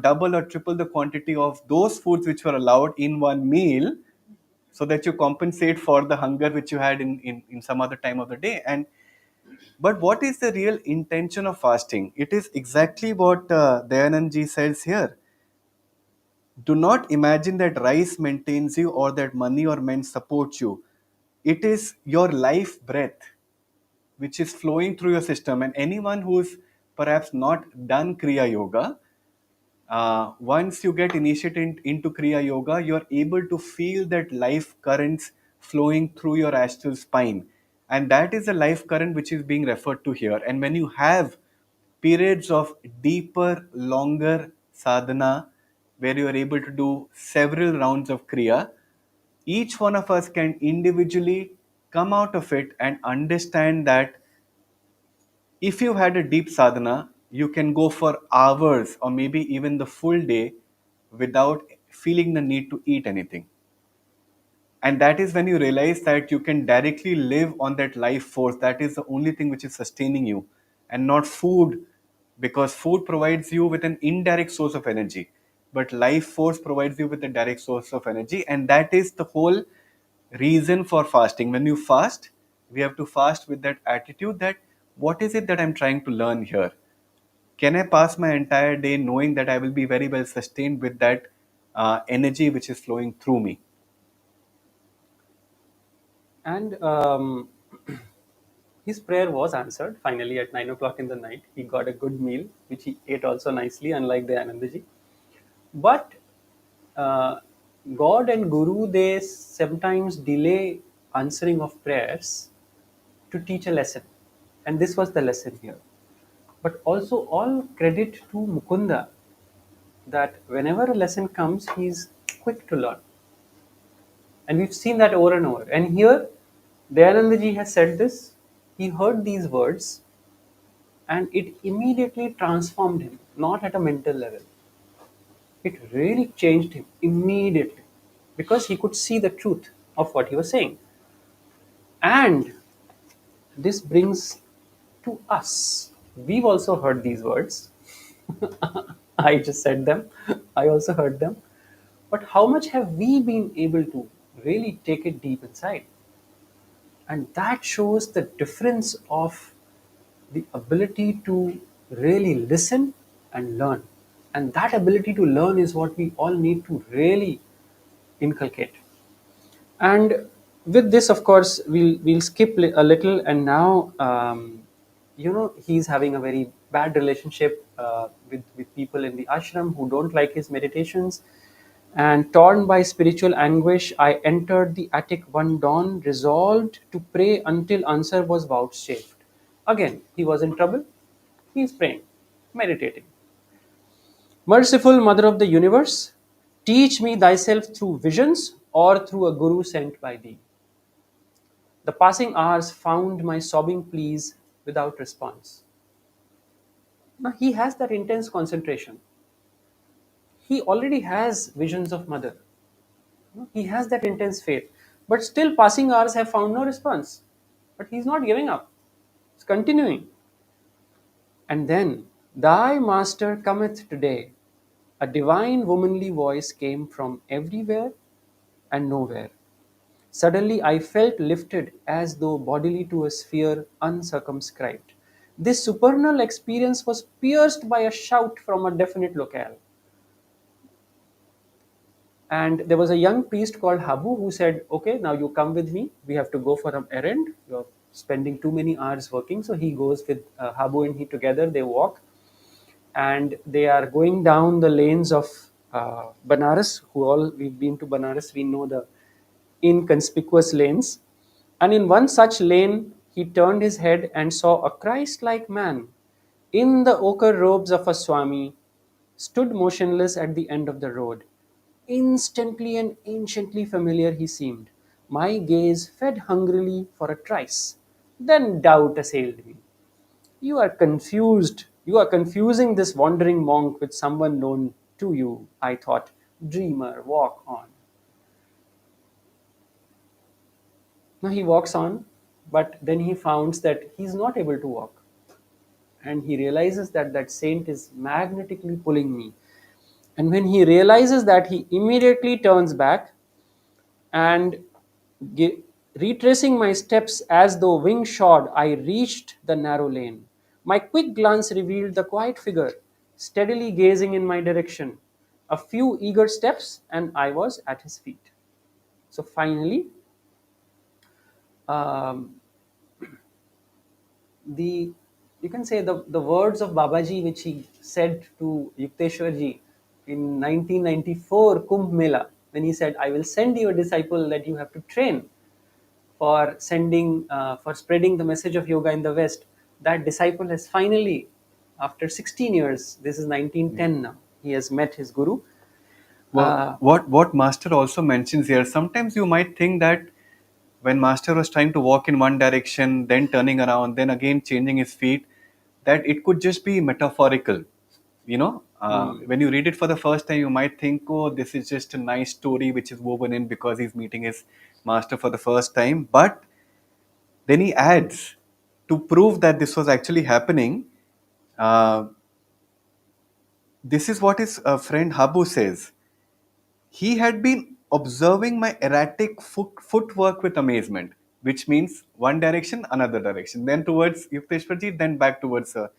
double or triple the quantity of those foods which were allowed in one meal, so that you compensate for the hunger which you had in some other time of the day. And but what is the real intention of fasting? It is exactly what Dayanand ji says here. Do not imagine that rice maintains you or that money or men support you. It is your life breath which is flowing through your system. And anyone who's perhaps not done Kriya Yoga, once you get initiated into Kriya Yoga, you're able to feel that life currents flowing through your astral spine. And that is the life current which is being referred to here. And when you have periods of deeper, longer sadhana, where you are able to do several rounds of Kriya, each one of us can individually come out of it and understand that if you had a deep sadhana, you can go for hours or maybe even the full day without feeling the need to eat anything. And that is when you realize that you can directly live on that life force. That is the only thing which is sustaining you, and not food, because food provides you with an indirect source of energy. But life force provides you with a direct source of energy. And that is the whole reason for fasting. When you fast, we have to fast with that attitude that what is it that I'm trying to learn here? Can I pass my entire day knowing that I will be very well sustained with that energy which is flowing through me? And his prayer was answered finally at 9 o'clock in the night. He got a good meal, which he ate also nicely, unlike the Anandaji. But uh, God and Guru, they sometimes delay answering of prayers to teach a lesson. And this was the lesson here. But also, all credit to Mukunda that whenever a lesson comes, he's quick to learn. And we've seen that over and over. And here, Dayanandaji has said this. He heard these words and it immediately transformed him, not at a mental level. It really changed him immediately because he could see the truth of what he was saying. And this brings to us. We've also heard these words. I just said them. I also heard them. But how much have we been able to really take it deep inside? And that shows the difference of the ability to really listen and learn. And that ability to learn is what we all need to really inculcate. And with this, of course, we'll skip a little. And now, he's having a very bad relationship with people in the ashram who don't like his meditations. And torn by spiritual anguish, I entered the attic one dawn, resolved to pray until answer was vouchsafed. Again, he was in trouble. He's praying, meditating. Merciful Mother of the Universe, teach me thyself through visions or through a guru sent by thee. The passing hours found my sobbing pleas without response. Now he has that intense concentration. He already has visions of Mother. He has that intense faith. But still, passing hours have found no response. But he's not giving up. He's continuing. And then, "Thy master cometh today." A divine womanly voice came from everywhere and nowhere. Suddenly I felt lifted as though bodily to a sphere uncircumscribed. This supernal experience was pierced by a shout from a definite locale. And there was a young priest called Habu who said, "Okay, now you come with me. We have to go for an errand. You're spending too many hours working." So he goes with Habu and he together. They walk and they are going down the lanes of Banaras. Who all we've been to Banaras, we know the inconspicuous lanes. And in one such lane, he turned his head and saw a Christ like man in the ochre robes of a Swami stood motionless at the end of the road. Instantly and anciently familiar he seemed. My gaze fed hungrily for a trice. Then doubt assailed me. You are confused. You are confusing this wandering monk with someone known to you, I thought. Dreamer, walk on. Now he walks on, but then he finds that he's not able to walk. And he realizes that that saint is magnetically pulling me. And when he realizes that, he immediately turns back and retracing my steps as though wing shod, I reached the narrow lane. My quick glance revealed the quiet figure, steadily gazing in my direction. A few eager steps, and I was at his feet. So finally, um, the you can say the words of Babaji, which he said to Yukteswar Ji in 1994 Kumbh Mela, when he said, "I will send you a disciple that you have to train for for spreading the message of yoga in the West." That disciple has finally, after 16 years, this is 1910 now, he has met his guru. Well, Uh, what Master also mentions here, sometimes you might think that when Master was trying to walk in one direction, then turning around, then again changing his feet, that it could just be metaphorical. When you read it for the first time, you might think, oh, this is just a nice story which is woven in because he's meeting his master for the first time. But then he adds, to prove that this was actually happening, uh, this is what his friend Habu says. He had been observing my erratic footwork with amazement, which means one direction, another direction, then towards Yukteswarji, then back towards her.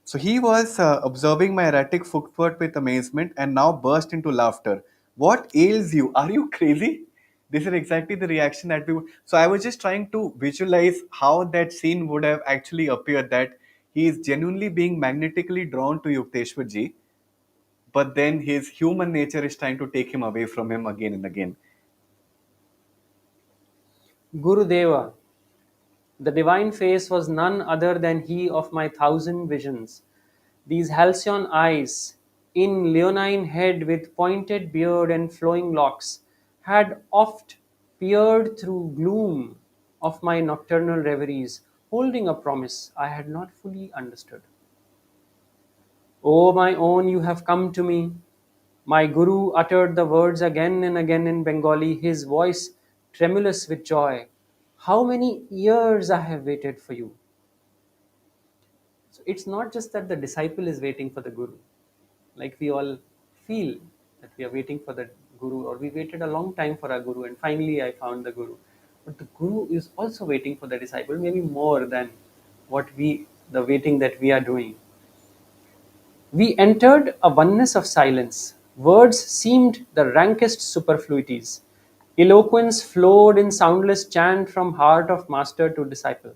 So he was observing my erratic footwork with amazement and now burst into laughter. What ails you? Are you crazy? This is exactly the reaction that we would. So I was just trying to visualize how that scene would have actually appeared, that he is genuinely being magnetically drawn to Yukteswarji, but then his human nature is trying to take him away from him again and again. Gurudeva, the divine face, was none other than he of my thousand visions. These halcyon eyes, in leonine head with pointed beard and flowing locks, had oft peered through gloom of my nocturnal reveries, holding a promise I had not fully understood. "O my own, you have come to me." My guru uttered the words again and again in Bengali, his voice tremulous with joy. "How many years I have waited for you." So it's not just that the disciple is waiting for the guru. Like we all feel that we are waiting for the guru, or we waited a long time for our guru and finally I found the guru. But the guru is also waiting for the disciple, maybe more than the waiting that we are doing. We entered a oneness of silence. Words seemed the rankest superfluities. Eloquence flowed in soundless chant from heart of master to disciple.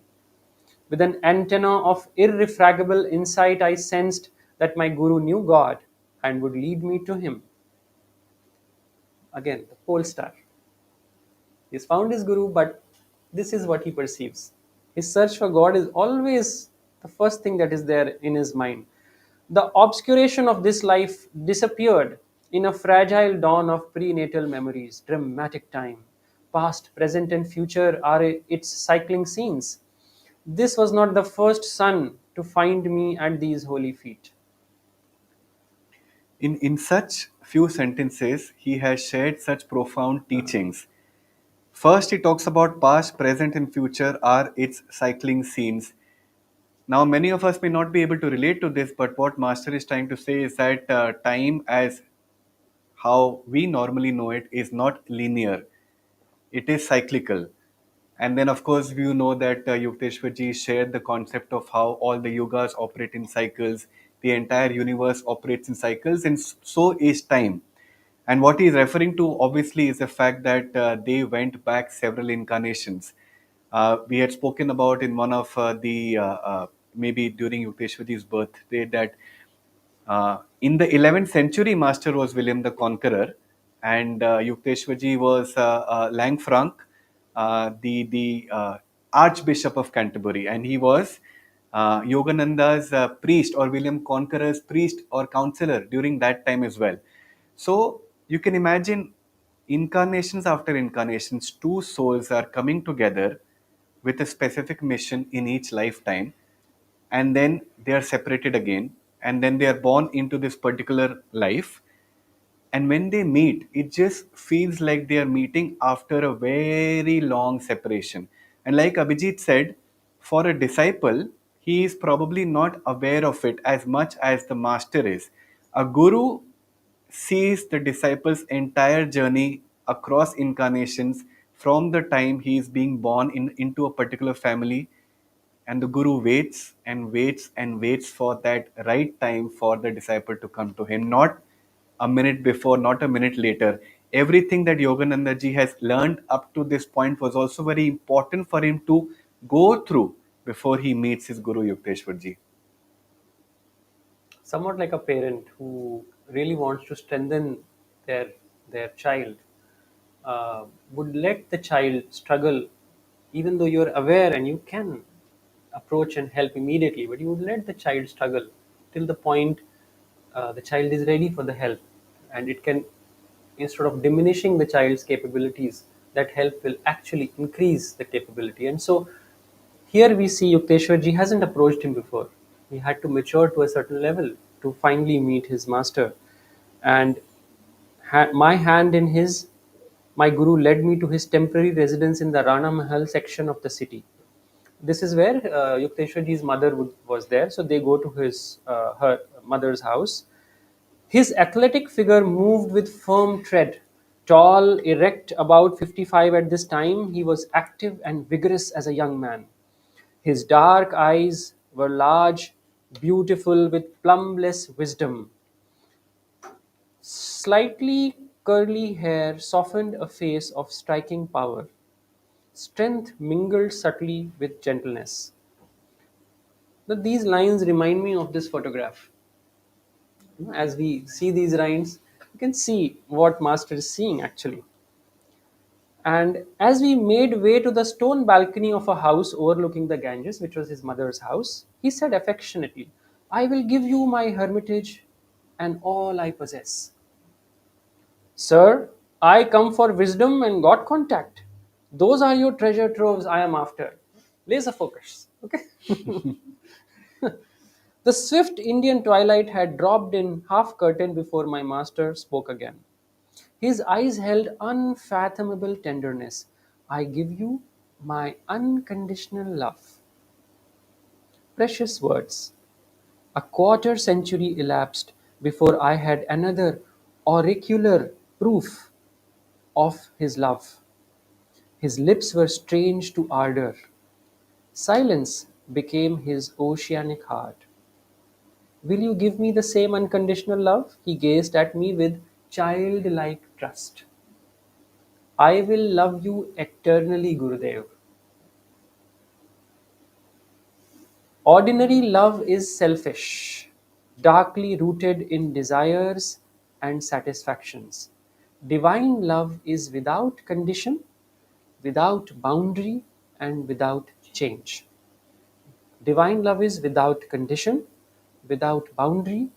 With an antenna of irrefragable insight, I sensed that my guru knew God and would lead me to him. Again, the pole star. He's found his guru, but this is what he perceives. His search for God is always the first thing that is there in his mind. The obscuration of this life disappeared in a fragile dawn of prenatal memories. Dramatic time. Past, present, and future are its cycling scenes. This was not the first son to find me at these holy feet. In such few sentences, he has shared such profound teachings. First, he talks about past, present, and future are its cycling scenes. Now, many of us may not be able to relate to this, but what Master is trying to say is that time, as how we normally know it, is not linear. It is cyclical. And then, of course, you know that Yukteswar ji shared the concept of how all the yogas operate in cycles, the entire universe operates in cycles, and so is time. And what he's referring to, obviously, is the fact that they went back several incarnations. We had spoken about in one of maybe during Yukteswarji's birthday, that in the 11th century, Master was William the Conqueror, and Yukteswarji was Langfranc, the Archbishop of Canterbury, and he was Yogananda's priest, or William Conqueror's priest or counselor during that time as well. So you can imagine, incarnations after incarnations, two souls are coming together with a specific mission in each lifetime, and then they are separated again, and then they are born into this particular life, and when they meet, it just feels like they are meeting after a very long separation. And like Abhijit said, for a disciple, he is probably not aware of it as much as the master is. A guru sees the disciple's entire journey across incarnations, from the time he is being born into a particular family, and the guru waits and waits and waits for that right time for the disciple to come to him, not a minute before, not a minute later. Everything that Yogananda ji has learned up to this point was also very important for him to go through before he meets his guru Yukteswar ji. Somewhat like a parent who really wants to strengthen their their child, would let the child struggle, even though you're aware and you can approach and help immediately, but you would let the child struggle till the point the child is ready for the help, and it can, instead of diminishing the child's capabilities, that help will actually increase the capability. And so here we see Yukteswar ji hasn't approached him before. He had to mature to a certain level to finally meet his master. And my hand in his, my guru led me to his temporary residence in the Rana Mahal section of the city. This is where Yukteswar ji's mother was there, so they go to her mother's house. His athletic figure moved with firm tread. Tall, erect, about 55 at this time, he was active and vigorous as a young man. His dark eyes were large, beautiful, with plumbless wisdom. Slightly curly hair softened a face of striking power. Strength mingled subtly with gentleness. Now, these lines remind me of this photograph. As we see these lines, you can see what Master is seeing actually. And as we made way to the stone balcony of a house overlooking the Ganges, which was his mother's house, he said affectionately, "I will give you my hermitage and all I possess." "Sir, I come for wisdom and God contact. Those are your treasure troves I am after." Laser focus. Okay. The swift Indian twilight had dropped in half curtain before my master spoke again. His eyes held unfathomable tenderness. "I give you my unconditional love." Precious words. A quarter century elapsed before I had another auricular proof of his love. His lips were strange to ardor. Silence became his oceanic heart. "Will you give me the same unconditional love?" He gazed at me with childlike trust. "I will love you eternally, Gurudev." Ordinary love is selfish, darkly rooted in desires and satisfactions. Divine love is without condition, without boundary, and without change. Divine love is without condition, without boundary,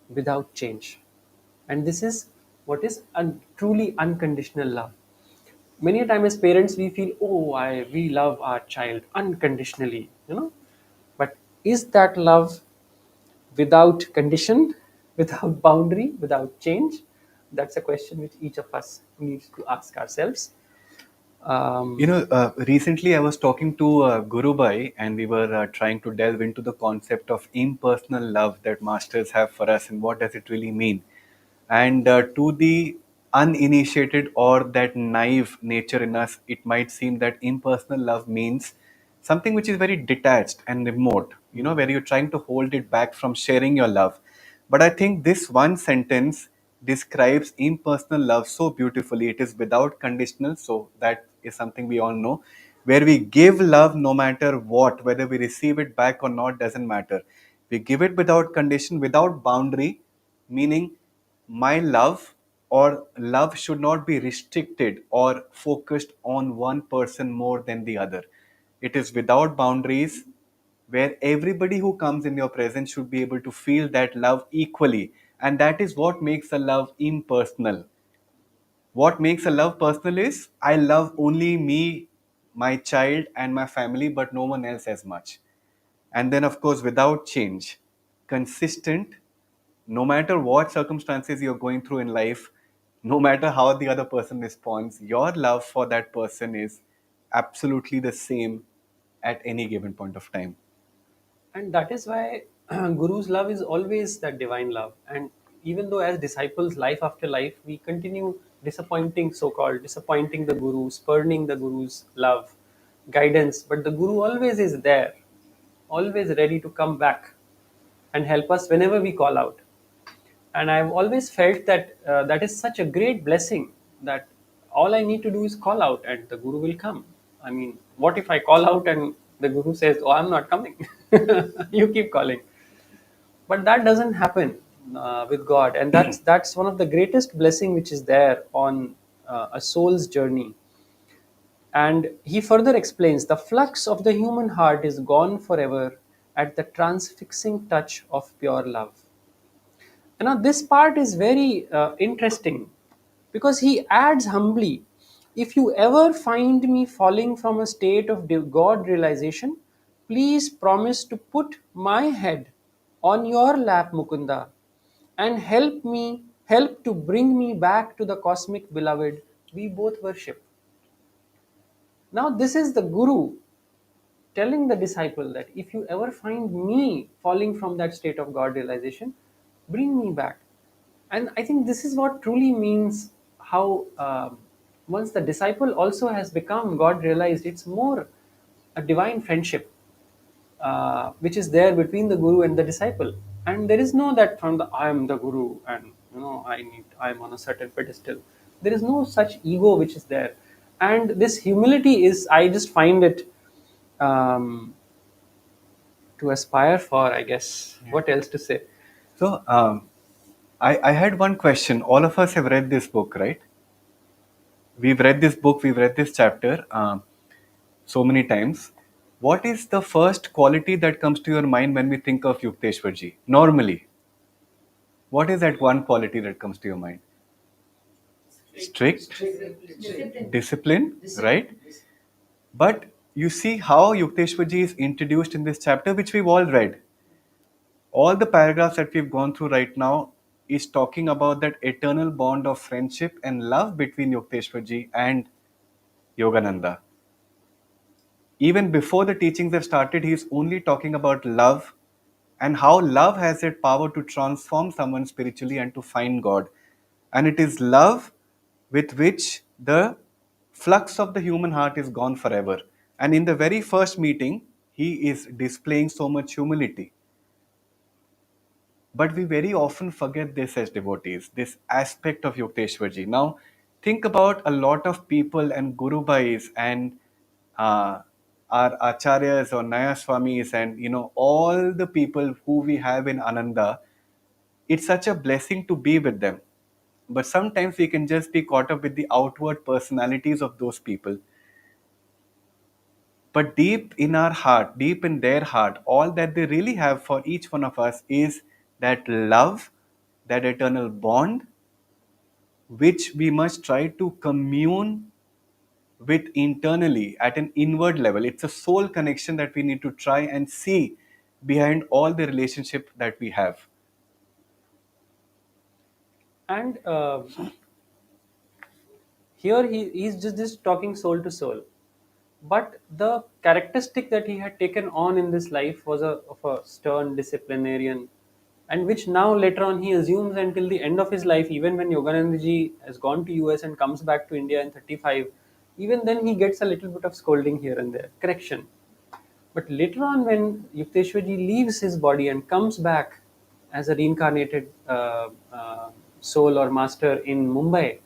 without change. And this is what is truly unconditional love. Many a time as parents we feel, oh, we love our child unconditionally, but is that love without condition, without boundary, without change? That's a question which each of us needs to ask ourselves. Recently I was talking to Guru Bhai, and we were trying to delve into the concept of impersonal love that masters have for us and what does it really mean. And to the uninitiated or that naive nature in us, it might seem that impersonal love means something which is very detached and remote, where you're trying to hold it back from sharing your love. But I think this one sentence describes impersonal love so beautifully. It is without conditional, so that is something we all know, where we give love no matter what, whether we receive it back or not, doesn't matter. We give it without condition, without boundary, meaning my love or love should not be restricted or focused on one person more than the other. It is without boundaries, where everybody who comes in your presence should be able to feel that love equally. And that is what makes a love impersonal. What makes a love personal is I love only me, my child, and my family, but no one else as much. And then, of course, without change, consistent, no matter what circumstances you're going through in life, no matter how the other person responds, your love for that person is absolutely the same at any given point of time. And that is why Guru's love is always that divine love. And even though as disciples, life after life, we continue disappointing, so called, disappointing the Guru, spurning the Guru's love, guidance, but the Guru always is there, always ready to come back and help us whenever we call out. And I've always felt that that is such a great blessing, that all I need to do is call out and the Guru will come. I mean, what if I call out and the Guru says, "Oh, I'm not coming"? You keep calling. But that doesn't happen with God, and that's one of the greatest blessing which is there on a soul's journey. And he further explains the flux of the human heart is gone forever at the transfixing touch of pure love. Now, this part is very interesting because he adds humbly, if you ever find me falling from a state of God realization, please promise to put my head on your lap, Mukunda, and help to bring me back to the cosmic beloved we both worship. Now, this is the Guru telling the disciple that if you ever find me falling from that state of God realization, bring me back. And I think this is what truly means how once the disciple also has become God realized, it's more a divine friendship which is there between the Guru and the disciple. And there is no that from the I am the Guru and I am on a certain pedestal. There is no such ego which is there. And this humility is, I just find it um, to aspire for, I guess. What else to say? So, I had one question. All of us have read this book, right? We've read this book, we've read this chapter so many times. What is the first quality that comes to your mind when we think of Yukteswar ji? Normally, what is that one quality that comes to your mind? Strict, discipline, right? But you see how Yukteswar ji is introduced in this chapter, which we've all read. All the paragraphs that we've gone through right now is talking about that eternal bond of friendship and love between Yukteswar ji and Yogananda. Even before the teachings have started, he is only talking about love and how love has that power to transform someone spiritually and to find God. And it is love with which the flux of the human heart is gone forever. And in the very first meeting, he is displaying so much humility. But we very often forget this as devotees, this aspect of Yukteswarji. Now, think about a lot of people and Guru Bhais and uh, our Acharyas or Naya Swamis and all the people who we have in Ananda. It's such a blessing to be with them. But sometimes we can just be caught up with the outward personalities of those people. But deep in our heart, deep in their heart, all that they really have for each one of us is that love, that eternal bond, which we must try to commune with internally at an inward level. It's a soul connection that we need to try and see behind all the relationship that we have. And Here he's just talking soul to soul. But the characteristic that he had taken on in this life was of a stern disciplinarian, and which now later on he assumes until the end of his life, even when Yogananda Ji has gone to US and comes back to India in 35, even then he gets a little bit of scolding here and there, correction. But later on, when Yukteswar Ji leaves his body and comes back as a reincarnated soul or master in Mumbai,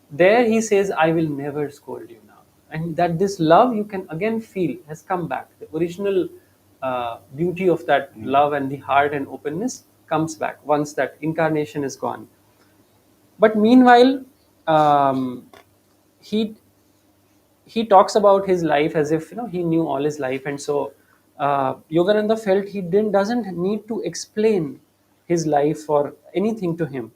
there he says, I will never scold you now. And that this love you can again feel has come back. The original beauty of that love and the heart and openness comes back once that incarnation is gone. But meanwhile, um, he he talks about his life as if he knew all his life, and so Yogananda felt he didn't doesn't need to explain his life or anything to him.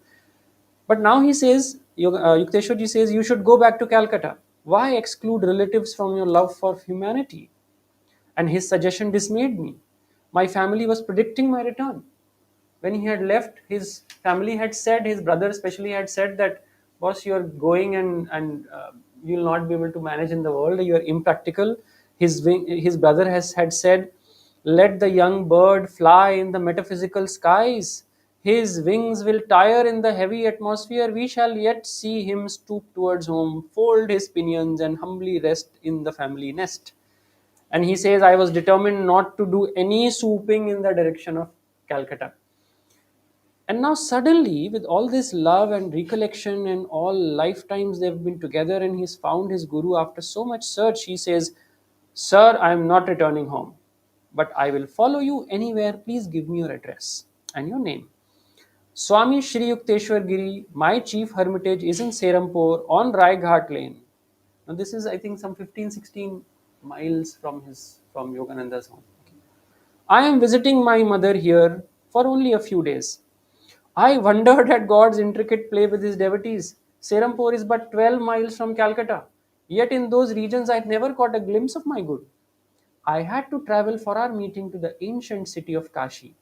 But now he says, Yukteswar Ji says, you should go back to Calcutta. Why exclude relatives from your love for humanity? And his suggestion dismayed me. My family was predicting my return. When he had left, his family had said, his brother especially had said that, boss, you're going and you'll not be able to manage in the world. You're impractical. His brother had said, let the young bird fly in the metaphysical skies. His wings will tire in the heavy atmosphere. We shall yet see him stoop towards home, fold his pinions, and humbly rest in the family nest. And he says, I was determined not to do any swooping in the direction of Calcutta. And now, suddenly, with all this love and recollection and all lifetimes they've been together, and he's found his guru after so much search, he says, sir, I am not returning home, but I will follow you anywhere. Please give me your address and your name. Swami Shri Yukteswar Giri, my chief hermitage is in Serampore on Rai Ghat Lane. Now, this is, I think, some 15, 16 miles from Yogananda's home. I am visiting my mother here for only a few days. I wondered at God's intricate play with his devotees. Serampore is but 12 miles from Calcutta. Yet in those regions I never caught a glimpse of my Guru. I had to travel for our meeting to the ancient city of Kashi,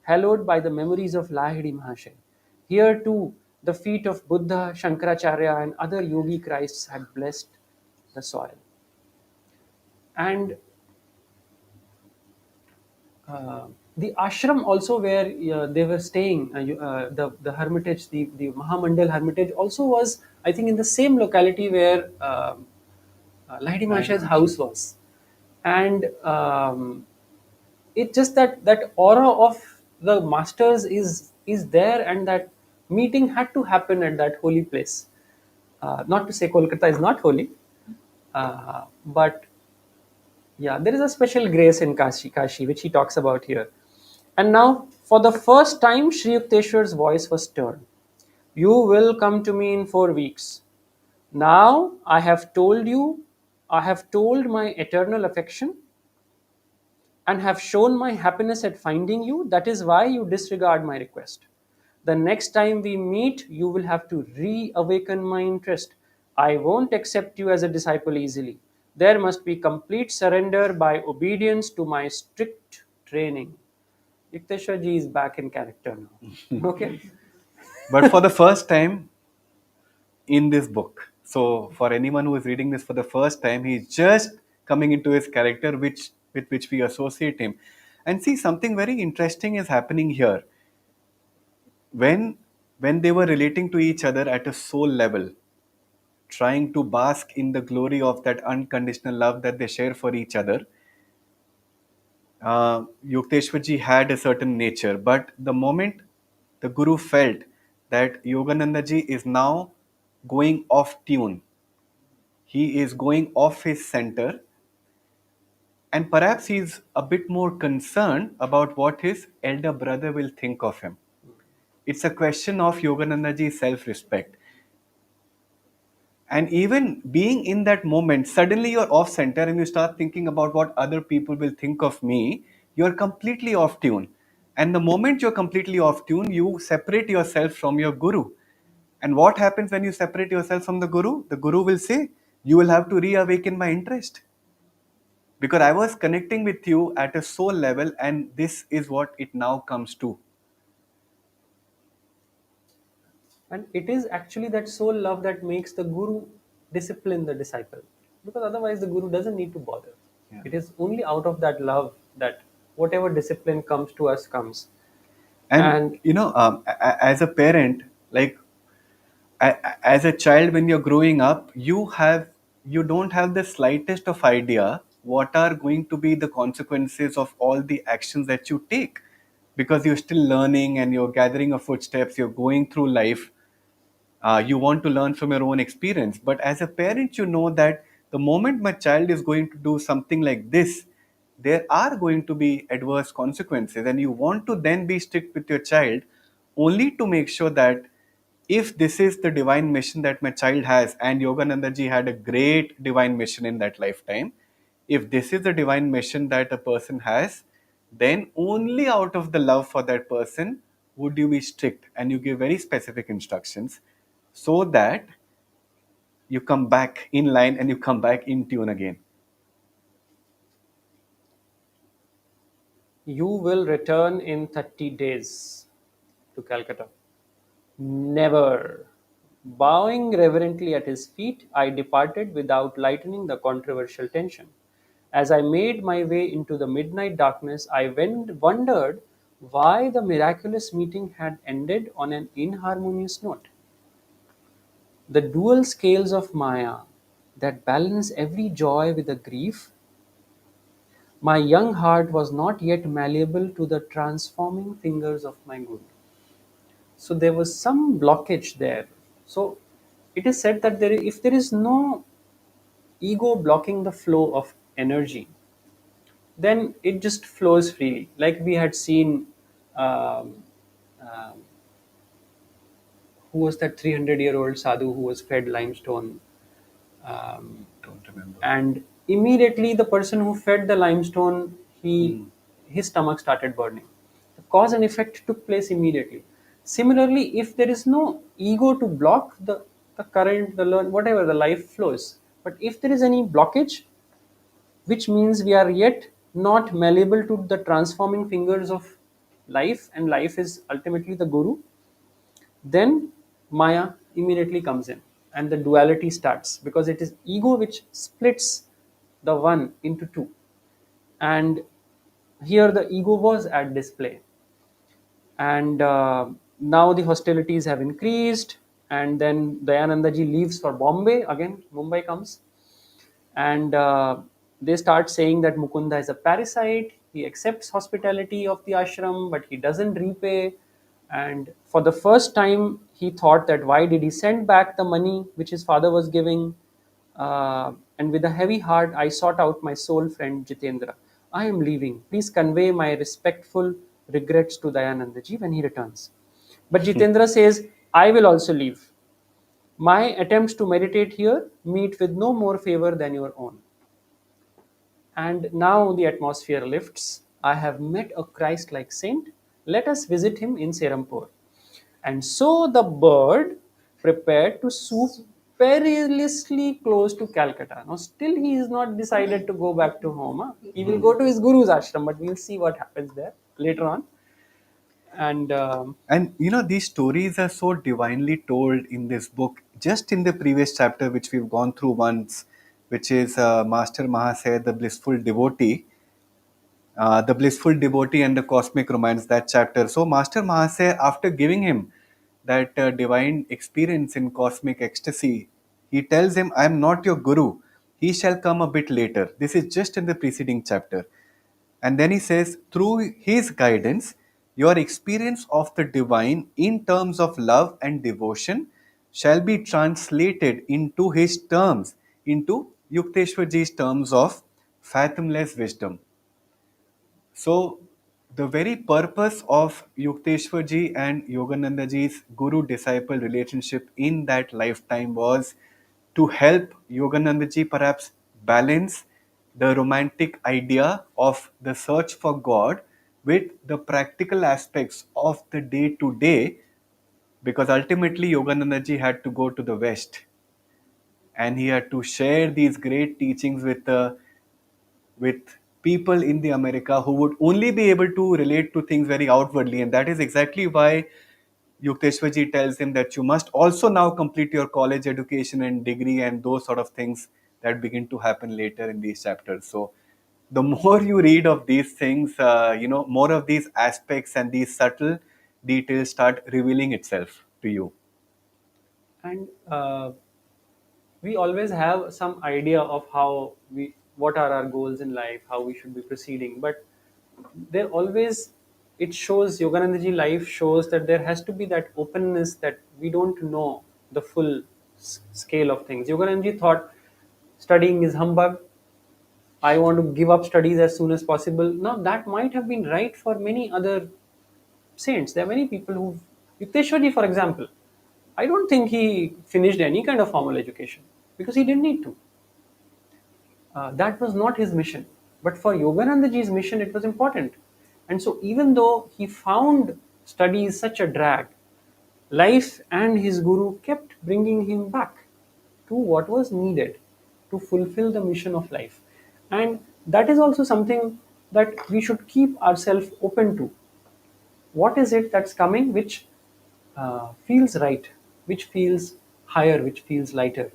hallowed by the memories of Lahiri Mahashay. Here too, the feet of Buddha, Shankaracharya, and other yogi Christs had blessed the soil. And uh, the ashram also where they were staying, the hermitage, the Mahamandal hermitage also was, I think, in the same locality where Lahiri Mahashay's house was. And it's just that aura of the masters is there, and that meeting had to happen at that holy place. Not to say Kolkata is not holy, but yeah, there is a special grace in Kashi, which he talks about here. And now, for the first time, Sri Yukteswar's voice was stirred. You will come to me in 4 weeks. Now, I have told my eternal affection and have shown my happiness at finding you. That is why you disregard my request. The next time we meet, you will have to reawaken my interest. I won't accept you as a disciple easily. There must be complete surrender by obedience to my strict training. Yukteswar Ji is back in character now. Okay? But for the first time in this book, so for anyone who is reading this for the first time, he's just coming into his character, which with which we associate him. And see, something very interesting is happening here. When they were relating to each other at a soul level, trying to bask in the glory of that unconditional love that they share for each other, Yukteswar ji had a certain nature. But the moment the Guru felt that Yogananda ji is now going off tune, he is going off his center, and perhaps he's a bit more concerned about what his elder brother will think of him. It's a question of Yogananda ji's self respect. And even being in that moment, suddenly you're off center and you start thinking about what other people will think of me. You're completely off tune. And the moment you're completely off tune, you separate yourself from your guru. And what happens when you separate yourself from the guru? The guru will say, you will have to reawaken my interest. Because I was connecting with you at a soul level, and this is what it now comes to. And it is actually that soul love that makes the Guru discipline the disciple, because otherwise the guru doesn't need to bother. Yeah. It is only out of that love that whatever discipline comes to us comes. And And as a parent, like as a child, when you're growing up, you don't have the slightest of idea what are going to be the consequences of all the actions that you take, because you're still learning and you're gathering your footsteps, you're going through life. You want to learn from your own experience, but as a parent, you know that the moment my child is going to do something like this, there are going to be adverse consequences, and you want to then be strict with your child, only to make sure that if this is the divine mission that my child has, and Yogananda ji had a great divine mission in that lifetime, if this is the divine mission that a person has, then only out of the love for that person would you be strict, and you give very specific instructions, so that you come back in line and you come back in tune again. you will return in 30 days to Calcutta. Never. Bowing reverently at his feet, I departed without lightening the controversial tension. As I made my way into the midnight darkness, I wondered why the miraculous meeting had ended on an inharmonious note. The dual scales of Maya that balance every joy with a grief, my young heart was not yet malleable to the transforming fingers of my Guru. So there was some blockage there. So it is said that if there is no ego blocking the flow of energy, then it just flows freely. Like we had seen, um, um, who was that 300-year-old sadhu who was fed limestone, Don't remember. and immediately the person who fed the limestone, his stomach started burning. The cause and effect took place immediately. Similarly, if there is no ego to block the current, the learn, whatever, the life flows. But if there is any blockage, which means we are yet not malleable to the transforming fingers of life, and life is ultimately the guru, then Maya immediately comes in and the duality starts, because it is ego which splits the one into two. And here the ego was at display. And now the hostilities have increased. And then Dayananda ji leaves for Bombay. Again, Mumbai comes. And they start saying that Mukunda is a parasite. He accepts hospitality of the ashram, but he doesn't repay. And for the first time, he thought that why did he send back the money which his father was giving? And with a heavy heart, I sought out my soul friend Jitendra. I am leaving. Please convey my respectful regrets to Dayananda ji when he returns. But Jitendra says, I will also leave. My attempts to meditate here meet with no more favor than your own. And now the atmosphere lifts. I have met a Christ like saint. Let us visit him in Serampore. And so the bird prepared to swoop perilously close to Calcutta. Now, still he is not decided to go back to home. Huh? He will go to his guru's ashram, but we'll see what happens there later on. And And these stories are so divinely told in this book. Just in the previous chapter, which we've gone through once, which is Master Mahasaya, the blissful devotee and the cosmic romance, that chapter. So Master Mahasaya, after giving him that divine experience in cosmic ecstasy, he tells him, I am not your guru. He shall come a bit later. This is just in the preceding chapter. And then he says, through his guidance, your experience of the divine in terms of love and devotion shall be translated into his terms, into Yukteswar ji's terms of fathomless wisdom. So, the very purpose of Yukteswar ji and Yogananda ji's guru disciple relationship in that lifetime was to help Yogananda ji perhaps balance the romantic idea of the search for God with the practical aspects of the day to day, because ultimately Yogananda ji had to go to the West and he had to share these great teachings with people in the America who would only be able to relate to things very outwardly. And that is exactly why Yukteswar Ji tells him that you must also now complete your college education and degree and those sort of things that begin to happen later in these chapters. So the more you read of these things, more of these aspects and these subtle details start revealing itself to you. And we always have some idea of how we what are our goals in life, how we should be proceeding, but there always it shows Yogananda ji life shows that there has to be that openness, that we don't know the full scale of things. Yogananda ji thought studying is humbug. I want to give up studies as soon as possible. Now that might have been right for many other saints. There are many people who, Yukteswar ji, for example, I don't think he finished any kind of formal education because he didn't need to. That was not his mission. But for Yogananda ji's mission, it was important. And so, even though he found studies such a drag, life and his guru kept bringing him back to what was needed to fulfill the mission of life. And that is also something that we should keep ourselves open to. What is it that's coming which feels right, which feels higher, which feels lighter?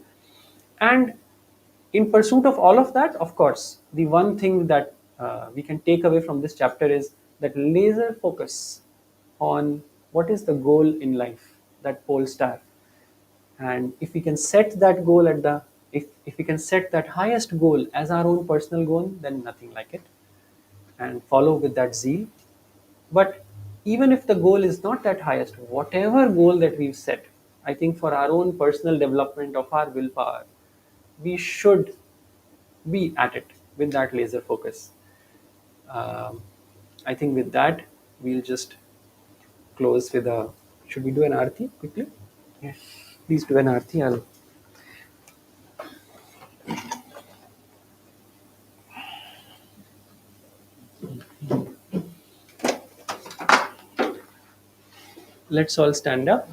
And in pursuit of all of that, of course, the one thing that we can take away from this chapter is that laser focus on what is the goal in life, that pole star. And if we can set that goal at the if we can set that highest goal as our own personal goal, then nothing like it, and follow with that zeal. But even if the goal is not that highest, whatever goal that we've set, I think for our own personal development of our willpower, we should be at it with that laser focus. Um, I think with that, we'll just close with a. Should we do an arti quickly? Yes. Please do an arti. Let's all stand up.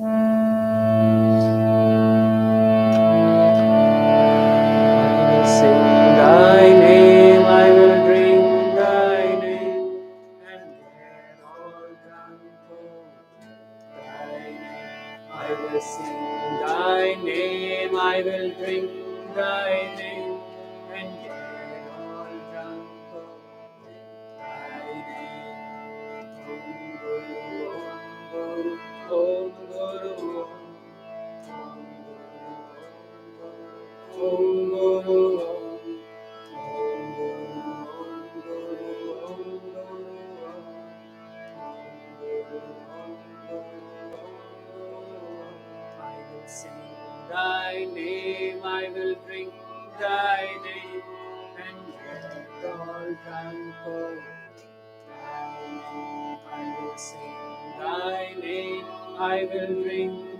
I will sing thy name, I will drink thy name, and get all drunk over thy name. I will sing thy name, I will drink thy name, and get all drunk over thy name. Om Guru, Om Guru, Om Guru, Om Guru, Om Guru, I will sing thy name, I will drink thy name, and get all drunk over thy name. I will sing thy name, I will drink